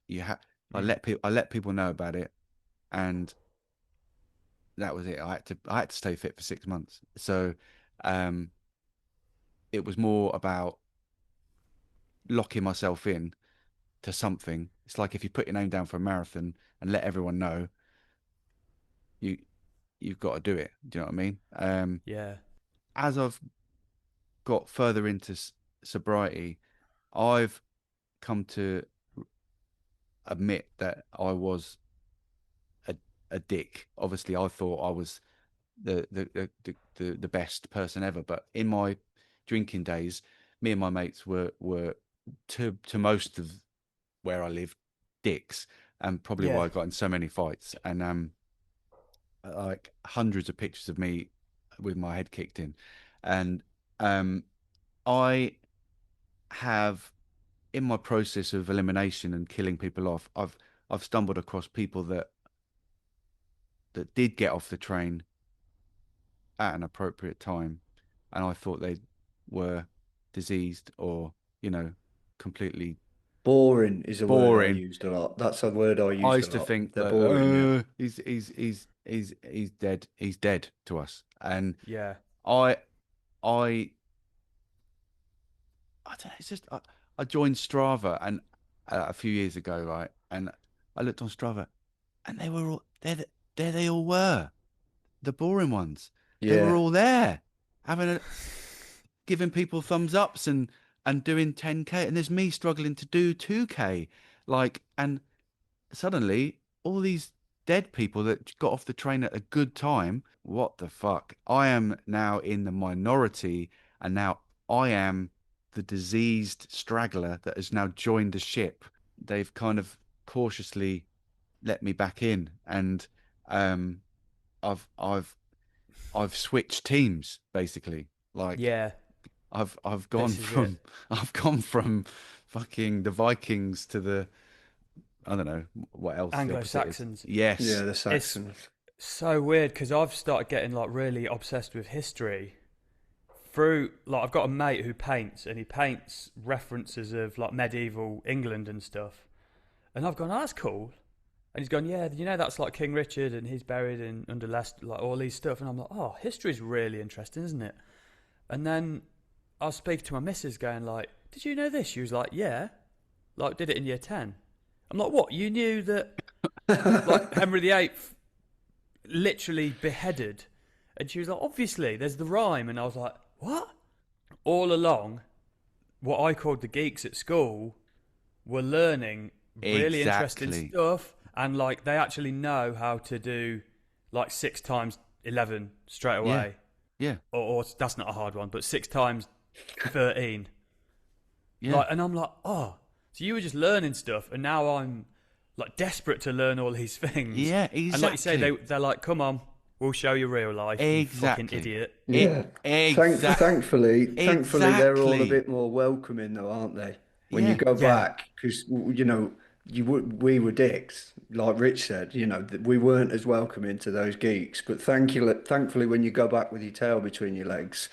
B: mm.
A: I let people know about it, and that was it. I had to stay fit for 6 months. So um, it was more about locking myself in to something. It's like if you put your name down for a marathon and let everyone know, you you've got to do it. Do you know what I mean?
B: Yeah,
A: As I've got further into sobriety, I've come to admit that I was a, a dick. Obviously, I thought I was the best person ever, but in my drinking days, me and my mates were to most of where I lived dicks, and probably
B: yeah,
A: why I got in so many fights. And like hundreds of pictures of me with my head kicked in, and um, I have in my process of elimination and killing people off, I've stumbled across people that did get off the train at an appropriate time, and I thought they were diseased or completely
C: Boring is a word I
A: boring.
C: used a lot. That's a word I
A: I
C: used a
A: used to
C: lot.
A: think
C: They're
A: that
C: boring, yeah.
A: he's dead. He's dead to us. And
B: yeah,
A: I I I don't know. It's just I joined Strava and a few years ago, right? And I looked on Strava, and they were all there. They all were the boring ones. They were
C: Yeah.
A: all there, having a giving people thumbs ups and doing 10K, and there's me struggling to do 2K, like and suddenly all these dead people that got off the train at a good time. What the fuck? I am now in the minority, and now I am the diseased straggler that has now joined the ship. They've kind of cautiously let me back in, and um, I've I've switched teams basically. Like
B: yeah.
A: I've gone
B: This is it.
A: from I've gone from fucking the Vikings to the I don't know what else the opposite is.
B: Anglo-Saxons.
C: Yeah,
A: Yes.
C: the
B: It's
C: Saxons.
B: so weird because I've started getting like really obsessed with history through like I've got a mate who paints and he paints references of like medieval England and stuff. And I've gone, oh, that's cool. And he's gone, yeah, you know that's like King Richard and he's buried in under Leicester, like all these stuff. And I'm like, oh, history's really interesting, isn't it? And then I was speaking to my missus going like, did you know this? She was like, yeah. Like did it in year 10. I'm like, what? You knew that like Henry VIII literally beheaded? And she was like, obviously, there's the rhyme. And I was like, what? All along, what I called the geeks at school were learning really interesting
A: Exactly.
B: stuff. And like, they actually know how to do like 6 times 11 straight
A: Yeah.
B: away.
A: Yeah.
B: Or that's not a hard one, but 6 times 13.
A: Yeah.
B: Like, and I'm like, oh, so you were just learning stuff, and now I'm like desperate to learn all these things.
A: Yeah,
B: And like you say,
A: exactly.
B: they're like, come on, we'll show you real life, you fucking
A: Exactly.
B: idiot.
C: Yeah. Thankfully, they're all a
A: Exactly.
C: bit more welcoming, though, aren't they? When you go
B: Yeah.
C: back, because we were dicks, like Rich said. We weren't as welcoming to those geeks. But thankfully, when you go back with your tail between your legs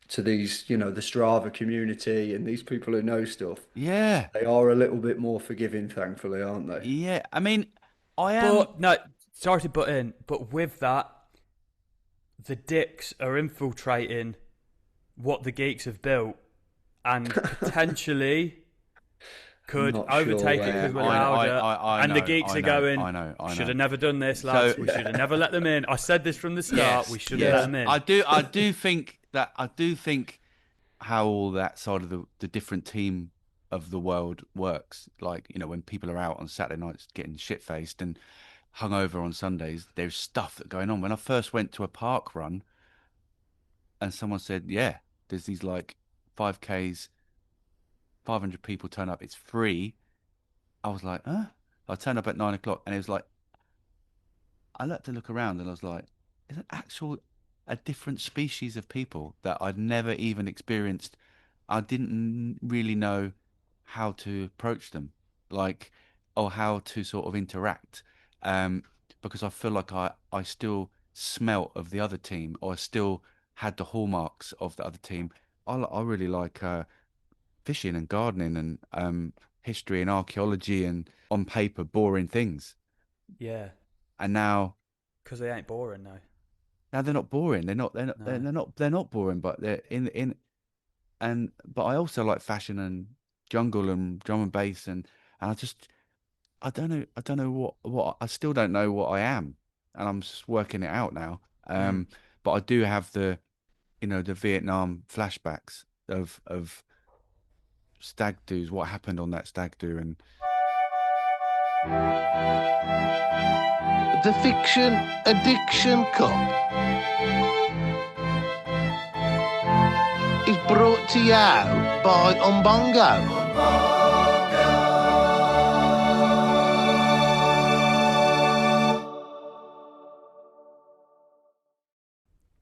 C: to these, the Strava community and these people who know stuff,
A: Yeah.
C: they are a little bit more forgiving, thankfully, aren't they?
A: Yeah. I mean, I am.
B: But no, sorry to butt in, but with that, the dicks are infiltrating what the geeks have built and potentially could
C: Not
B: overtake
C: sure
B: it because
C: where.
B: we're louder.
A: I
B: And the
A: know,
B: geeks
A: I
B: are
A: know,
B: going,
A: I know, I
B: should
A: know.
B: have never done this, lads.
A: So-
B: We should have never let them in. I said this from the start.
A: Yes,
B: We should
A: yes.
B: have let them in.
A: I do think that I do think how all that side of the different team of the world works. Like, when people are out on Saturday nights getting shit faced and hungover on Sundays, there's stuff that going on. When I first went to a park run and someone said, yeah, there's these like 5Ks, 500 people turn up, it's free. I was like, huh? I turned up at 9 o'clock and it was like, I looked to look around and I was like, is it actual a different species of people that I'd never even experienced? I didn't really know how to approach them, like, or how to sort of interact, um, because I feel like I still smelt of the other team, or I still had the hallmarks of the other team. I really like fishing and gardening and history and archaeology and on paper boring things.
B: Yeah,
A: And
B: because they ain't boring now.
A: now they're not boring. They're not boring, but they're in but I also like fashion and jungle and drum and bass and I don't know what I still don't know what I am, and I'm just working it out now. But I do have the Vietnam flashbacks of stag do's, what happened on that stag do, and
G: The Fiction Addiction Cup is brought to you by Umbongo.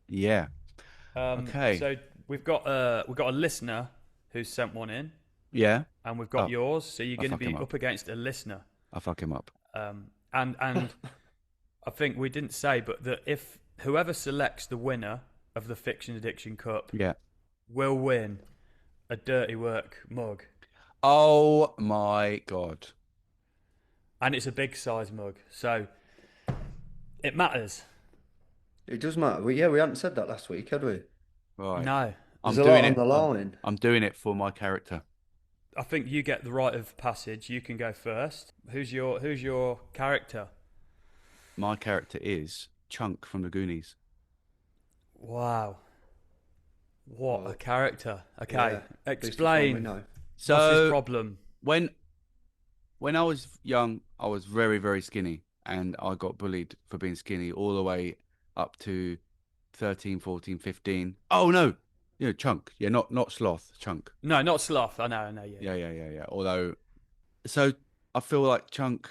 A: yeah, okay,
B: So we've got a listener who's sent one in,
A: yeah,
B: and we've got
A: Oh,
B: yours. So you're
A: I'll
B: going to
A: fuck him
B: be
A: up.
B: up against a listener.
A: I'll fuck him up.
B: And I think we didn't say, but that if whoever selects the winner of the Fiction Addiction Cup
A: Yeah.
B: will win a Dirty Work mug,
A: Oh my God.
B: and it's a big size mug, so it matters.
C: It does matter. We hadn't said that last week, had we?
A: Right.
B: No,
C: There's
A: I'm
C: a lot
A: doing
C: on
A: it.
C: the line.
A: I'm doing it for my character.
B: I think you get the right of passage. You can go first. Who's your character?
A: My character is Chunk from the Goonies.
B: Wow, what
C: Oh.
B: a character! Okay,
C: Yeah, at least it's one we
B: explain.
C: know.
B: What's his
A: So
B: problem?
A: when I was young, I was very, very skinny, and I got bullied for being skinny all the way up to 13, 14, 15. Oh no, Chunk. Yeah, not sloth, Chunk.
B: No, not sloth. I know. Yeah.
A: Yeah. Although, so I feel like Chunk.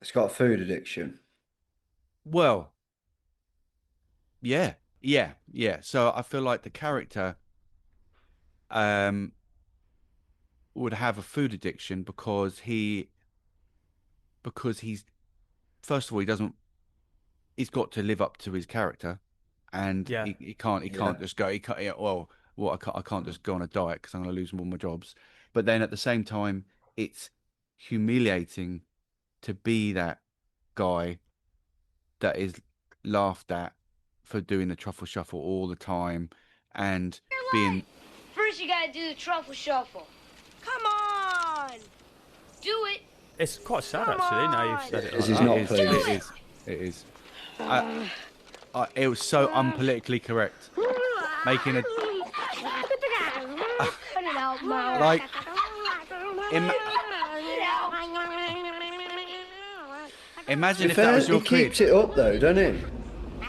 C: It's got a food addiction.
A: Well, yeah. So I feel like the character would have a food addiction because he because he's first of all he doesn't he's got to live up to his character, and
B: Yeah.
C: Yeah.
A: he can't just go he can't yeah, well I can't just go on a diet because I'm going to lose all my jobs. But then at the same time, it's humiliating to be that guy that is laughed at for doing the truffle shuffle all the time and being
E: First, you gotta do the truffle shuffle. Come on! Do it!
B: It's quite sad
E: Come
B: actually. Now you've
E: on.
B: said it
C: Because
B: like
C: he's
B: that.
C: not
A: it is
C: pleased.
A: it is I, it was so unpolitically correct making a
E: Cut it out, Mom.
A: like Im- imagine
C: In
A: if that was
C: fairness,
A: your
C: he
A: kid.
C: keeps it up though, doesn't he?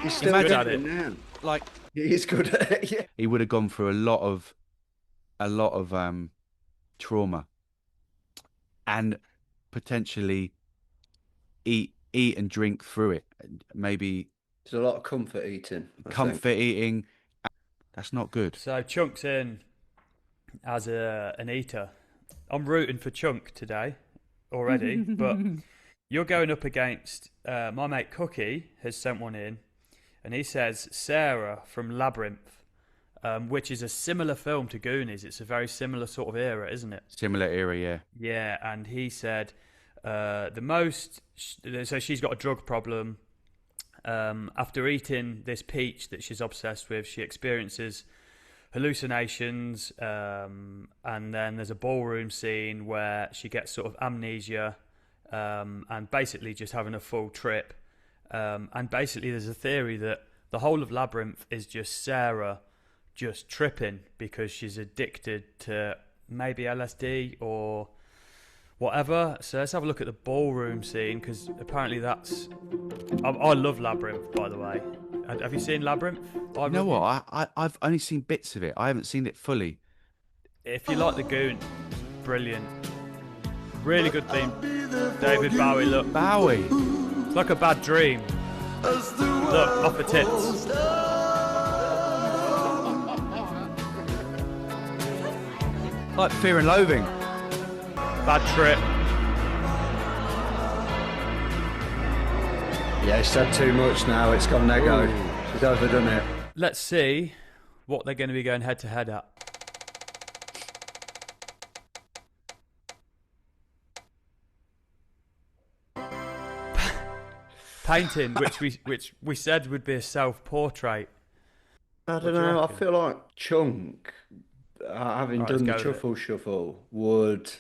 C: He's still
B: good at
C: getting
B: it.
C: now.
A: Like
C: He is good at it. Yeah.
A: he would have gone through a lot of trauma and potentially eat and drink through it. Maybe
C: There's a lot of comfort eating. I think.
A: comfort eating. That's not good.
B: So Chunk's in as an eater. I'm rooting for Chunk today already, but you're going up against my mate Cookie has sent one in, and he says Sarah from Labyrinth, which is a similar film to Goonies. It's a very similar sort of era, isn't it?
A: Similar era, yeah.
B: Yeah, and he said the most. So she's got a drug problem. After eating this peach that she's obsessed with, she experiences hallucinations, and then there's a ballroom scene where she gets sort of amnesia, and basically just having a full trip. And basically, there's a theory that the whole of Labyrinth is just Sarah just tripping because she's addicted to maybe LSD or whatever. So let's have a look at the ballroom scene because apparently that's. I love Labyrinth, by the way. Have you seen Labyrinth?
A: You know what? I've only seen bits of it. I haven't seen it fully.
B: If you like the Goon, brilliant. Really good theme. David Bowie, look.
A: Bowie.
B: It's like a bad dream. Look, off the tits.
A: Like Fear and Loathing.
B: Bad trip.
C: Yeah, he's said too much now. It's gone nego. She's overdone it.
B: Let's see what they're going to be going head to head at. Painting, which we said would be a self-portrait.
C: I
B: What
C: don't
B: do you
C: know. I
B: reckon?
C: feel like Chunk, having
B: Right,
C: done the
B: let's go with it.
C: truffle shuffle, would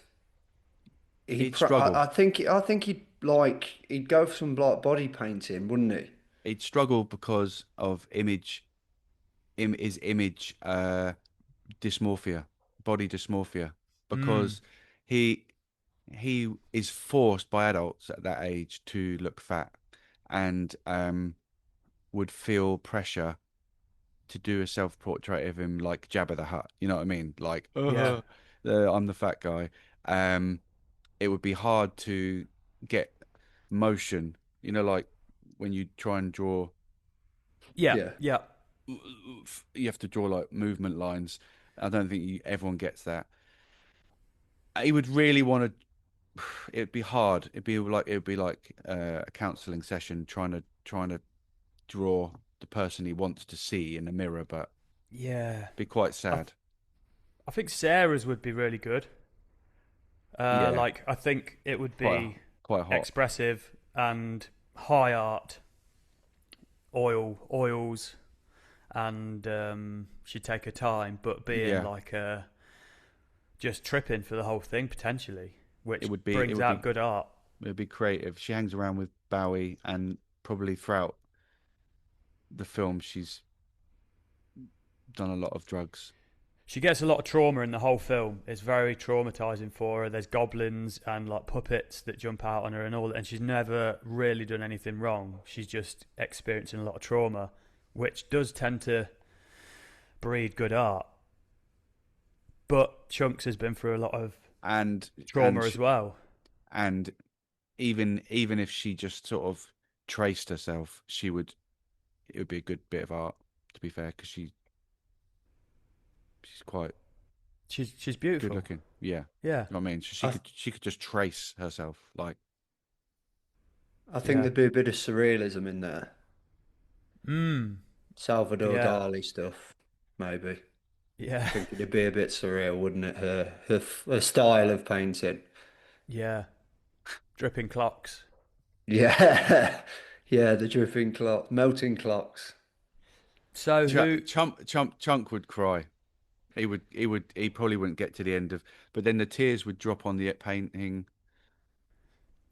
A: He'd struggle.
C: I think he'd go for some like body painting, wouldn't he?
A: He'd struggle because of his image dysmorphia, body dysmorphia, because he he is forced by adults at that age to look fat, and would feel pressure to do a self-portrait of him like Jabba the Hutt. You know what I mean? Like,
B: Yeah.
A: I'm the fat guy. It would be hard to get motion. You know, like when you try and draw,
B: Yeah,
C: Yeah.
B: yeah.
A: you have to draw like movement lines. I don't think everyone gets that. He would really want to. It'd be hard. It would be like a counselling session trying to draw the person he wants to see in the mirror, but
B: Yeah.
A: be quite sad.
B: I think Sarah's would be really good.
A: Yeah.
B: Like, I think it would be
A: Quite hot.
B: expressive and high art, oils, and she'd take her time, but being
A: Yeah.
B: like just tripping for the whole thing potentially, which
A: It would be-
B: brings
A: it would
B: out
A: be-
B: good art.
A: It would be creative. She hangs around with Bowie, and probably throughout the film, she's done a lot of drugs.
B: She gets a lot of trauma in the whole film. It's very traumatizing for her. There's goblins and like puppets that jump out on her and all that, and she's never really done anything wrong. She's just experiencing a lot of trauma, which does tend to breed good art. But Chunks has been through a lot of
A: And
B: trauma
A: and
B: as
A: she-
B: well.
A: And even if she just sort of traced herself, it would be a good bit of art, to be fair, because she's quite
B: She's
A: good
B: beautiful.
A: looking. Yeah,
B: Yeah.
A: you know what I mean. So she could just trace herself, like
C: I think
B: Yeah.
C: there'd be a bit of surrealism in there.
B: Mm.
C: Salvador
B: Yeah.
C: Dali stuff, maybe. I
B: Yeah.
C: think it'd be a bit surreal, wouldn't it? Her style of painting.
B: Yeah. Dripping clocks.
C: Yeah, yeah, the dripping clock, melting clocks.
B: So who?
A: Chunk would cry. He probably wouldn't get to the end of, but then the tears would drop on the painting.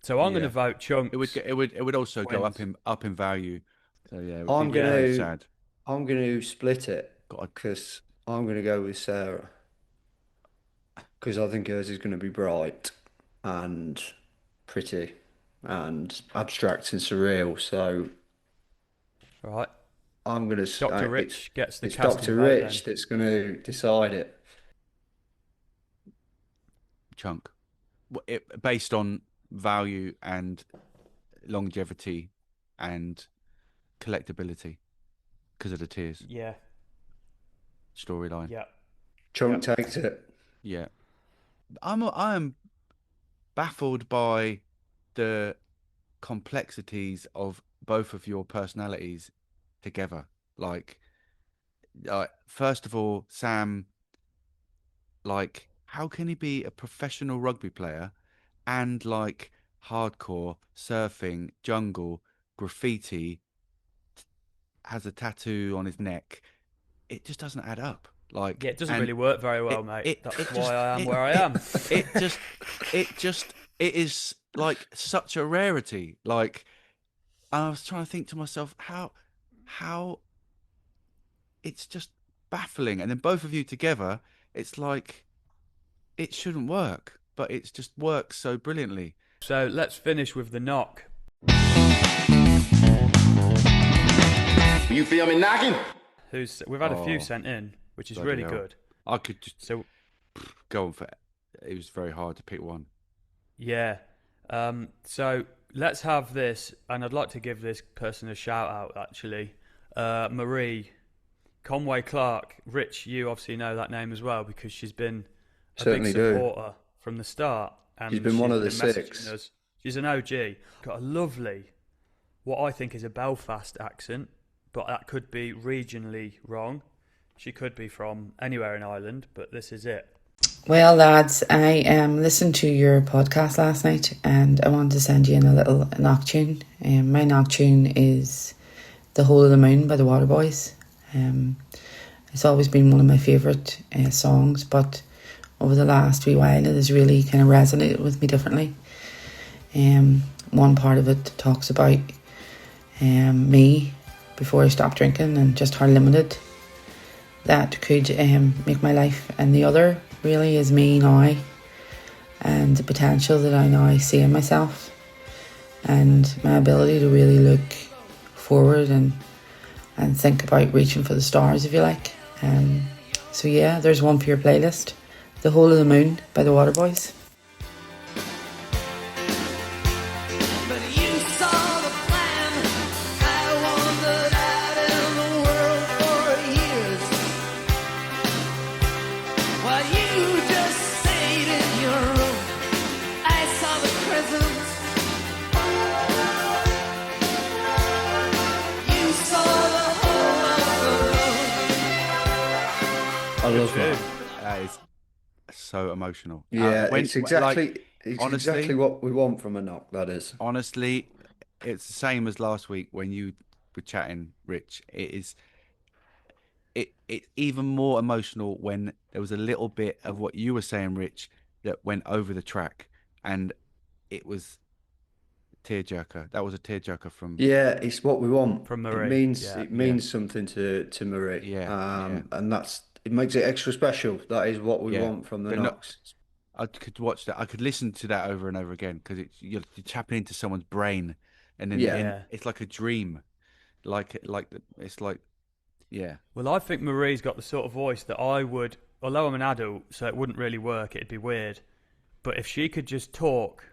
B: So I'm going to
A: Yeah,
B: vote Chunks
A: it would also go
B: wins.
A: up in value. So yeah, it would be
C: I'm
B: Yeah.
A: very
C: gonna
A: sad.
C: I'm gonna split it
A: God,
C: because I'm gonna go with Sarah because I think hers is gonna be bright and pretty and abstract and surreal. So
B: Right.
C: I'm gonna
B: Dr. Rich gets the
C: it's
B: casting
C: Dr.
B: vote then.
C: Rich that's gonna decide it.
A: Chunk. Based on value and longevity and collectability because of the tears
B: Yeah.
A: storyline.
B: Yeah. Yeah.
C: Chunk takes it.
A: Yeah, I am baffled by the complexities of both of your personalities together. First of all, Sam, like, how can he be a professional rugby player and like hardcore surfing, jungle, graffiti, has a tattoo on his neck? It just doesn't add up. Like,
B: Yeah, it doesn't
A: and
B: really work very well,
A: it
B: mate.
A: it
B: That's
A: it
B: why
A: just
B: I am where I am.
A: it just it is like such a rarity. Like, I was trying to think to myself how it's just baffling. And then both of you together, it's like it shouldn't work, but it's just works so brilliantly.
B: So let's finish with the knock.
G: You feel me knocking?
B: We've had a few
A: Oh,
B: sent in, which is
A: bloody
B: really
A: hell.
B: good.
A: I could just
B: So
A: go on for it was very hard to pick one.
B: yeah, so let's have this, and I'd like to give this person a shout out. Actually, Marie Conway Clark. Rich, you obviously know that name as well because she's been a big
C: Certainly do.
B: supporter from the start, and
C: She's been one of the
B: messaging
C: six.
B: us. She's an OG. Got a lovely, what I think is a Belfast accent, but that could be regionally wrong. She could be from anywhere in Ireland, but this is it.
H: Well, lads, I listened to your podcast last night and I wanted to send you in a little knock tune. My knock tune is The Whole of the Moon by the Waterboys. It's always been one of my favourite songs, but over the last wee while it has really kind of resonated with me differently. One part of it talks about me before I stopped drinking and just how limited that could make my life, and the other really is me now and the potential that I now see in myself and my ability to really look forward and think about reaching for the stars, if you like. So yeah, there's one for your playlist, The Whole of the Moon by the Waterboys.
C: I love that.
A: That is so emotional.
C: Yeah,
A: When
C: it's exactly
A: honestly,
C: exactly what we want from a knock, that is.
A: honestly, it's the same as last week when you were chatting, Rich. It's even more emotional when there was a little bit of what you were saying, Rich, that went over the track, and it was tearjerker. That was a tearjerker from
C: Yeah, it's what we want.
B: From
C: It
B: Marie.
C: means
B: Yeah.
C: it means something to Marie.
A: Yeah.
C: And it makes it extra special. That is what we
A: Yeah.
C: want from the
A: But no,
C: knocks.
A: I could watch that. I could listen to that over and over again because you're tapping into someone's brain, and then
C: Yeah.
B: Yeah.
A: it's like a dream. It's like yeah.
B: Well, I think Marie's got the sort of voice that I would, although I'm an adult, so it wouldn't really work, it'd be weird. But if she could just talk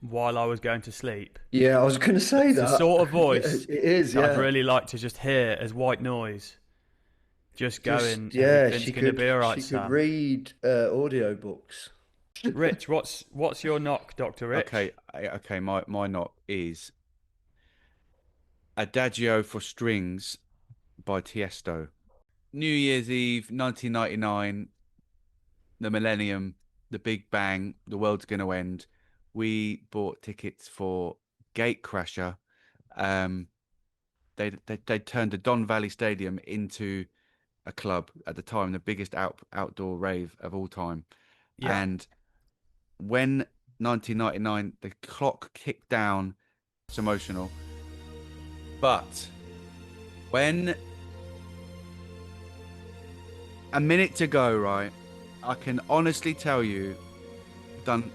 B: while I was going to sleep,
C: Yeah, I was going to say
B: it's
C: that.
B: the sort of voice
C: It is,
B: that
C: yeah.
B: I'd really like to just hear as white noise. Just going,
C: yeah,
B: everything's
C: she
B: going to
C: could
B: be all right,
C: she
B: Sam.
C: could read audio books.
B: Rich, what's your knock, Dr. Rich?
A: Okay. My knock is Adagio for Strings by Tiesto. New Year's Eve, 1999, the millennium, the Big Bang, the world's going to end. We bought tickets for Gatecrasher. Um, they turned the Don Valley Stadium into a club at the time, the biggest outdoor rave of all time.
B: Yeah.
A: And when 1999, the clock kicked down, it's emotional. But when a minute to go, right, I can honestly tell you, done.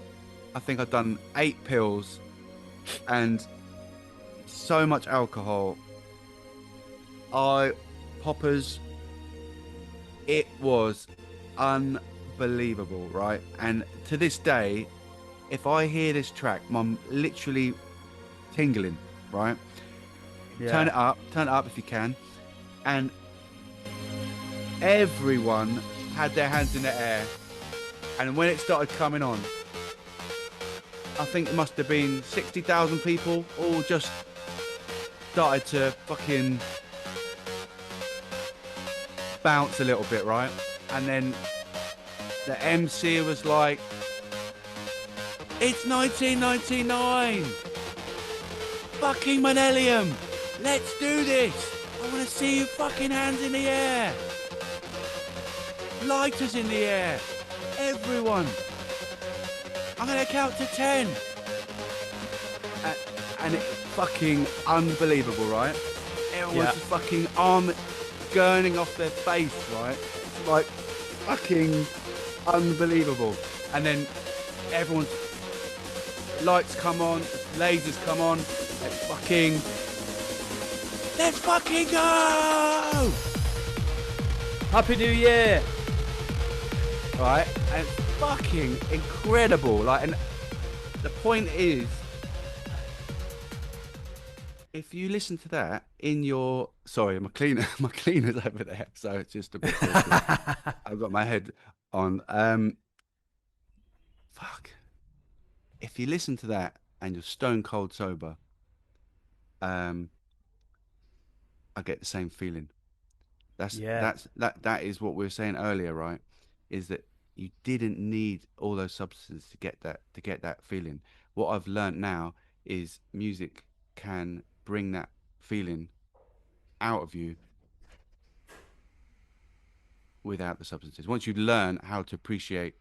A: I think I've done 8 pills and so much alcohol. I poppers. It was unbelievable, right? And to this day, if I hear this track, I'm literally tingling, right?
B: Yeah.
A: Turn it up if you can. And everyone had their hands in the air. And when it started coming on, I think it must have been 60,000 people all just started to fucking bounce a little bit, right? And then the MC was like, it's 1999! Fucking millennium! Let's do this! I want to see you fucking hands in the air! Lighters in the air! Everyone! I'm gonna count to 10! And it's fucking unbelievable, right? Everyone's just fucking arm gurning off their face, right? It's like fucking unbelievable. And then everyone's lights come on, lasers come on, let's fucking go!
B: Happy New Year!
A: Right? And it's fucking incredible. Like, and the point is, if you listen to that in your my cleaner's over there, so it's just a bit awkward. I've got my head on. Fuck. If you listen to that and you're stone cold sober, I get the same feeling. That is what we were saying earlier, right? Is that you didn't need all those substances to get that feeling. What I've learned now is music can bring that feeling out of you without the substances. Once you learn how to appreciate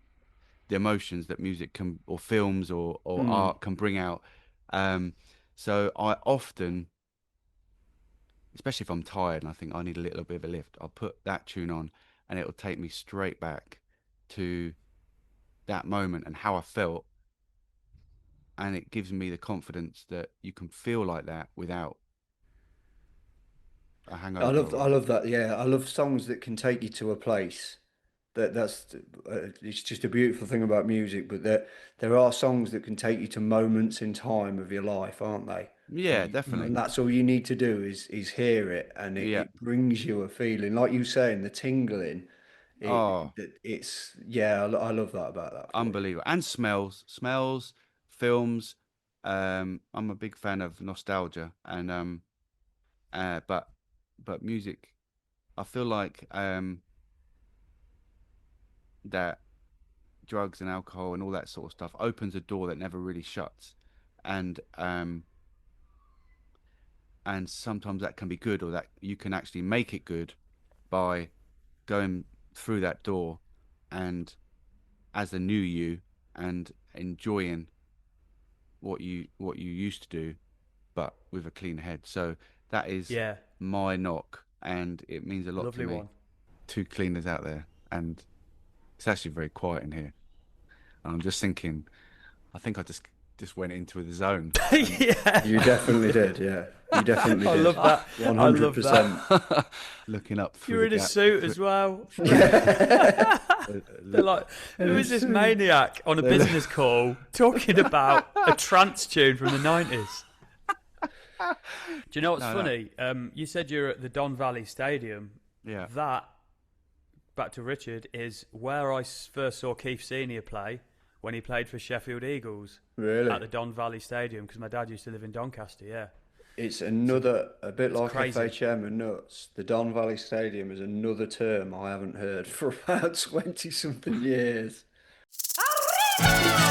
A: the emotions that music can, or films, or art can bring out. So I often, especially if I'm tired and I think I need a little bit of a lift, I'll put that tune on and it'll take me straight back to that moment and how I felt. And it gives me the confidence that you can feel like that without a hangover.
C: I love that. Yeah, I love songs that can take you to a place. That's it's just a beautiful thing about music. But there are songs that can take you to moments in time of your life, aren't they?
A: Yeah, definitely.
C: And that's all you need to do is hear it, and
A: Yeah.
C: it brings you a feeling, like you saying, the tingling.
A: Oh,
C: It's yeah, I love that about that for you.
A: unbelievable. And smells, films. I'm a big fan of nostalgia, and but music, I feel like that drugs and alcohol and all that sort of stuff opens a door that never really shuts, and sometimes that can be good, or that you can actually make it good by going through that door and as a new you and enjoying what you used to do, but with a clean head. So that is my knock, and it means a lot
B: Lovely
A: to me.
B: one.
A: 2 cleaners out there, and it's actually very quiet in here. And I'm just thinking, I think I just went into the zone.
B: Yeah.
C: You definitely did, yeah. You definitely
B: I
C: did.
B: love that.
C: 100%.
A: Looking up through
B: You're in
A: the
B: a
A: gap.
B: suit as well. They're like, who is this maniac on a business call talking about a trance tune from the 90s? Do you know what's funny? You said you're at the Don Valley Stadium.
A: Yeah.
B: That, back to Richard, is where I first saw Keith Senior play when he played for Sheffield Eagles.
C: Really?
B: At the Don Valley Stadium, because my dad used to live in Doncaster, yeah.
C: It's another, a bit like
B: crazy.
C: FA Chairman Nuts. The Don Valley Stadium is another term I haven't heard for about 20 something years.
E: Arriba!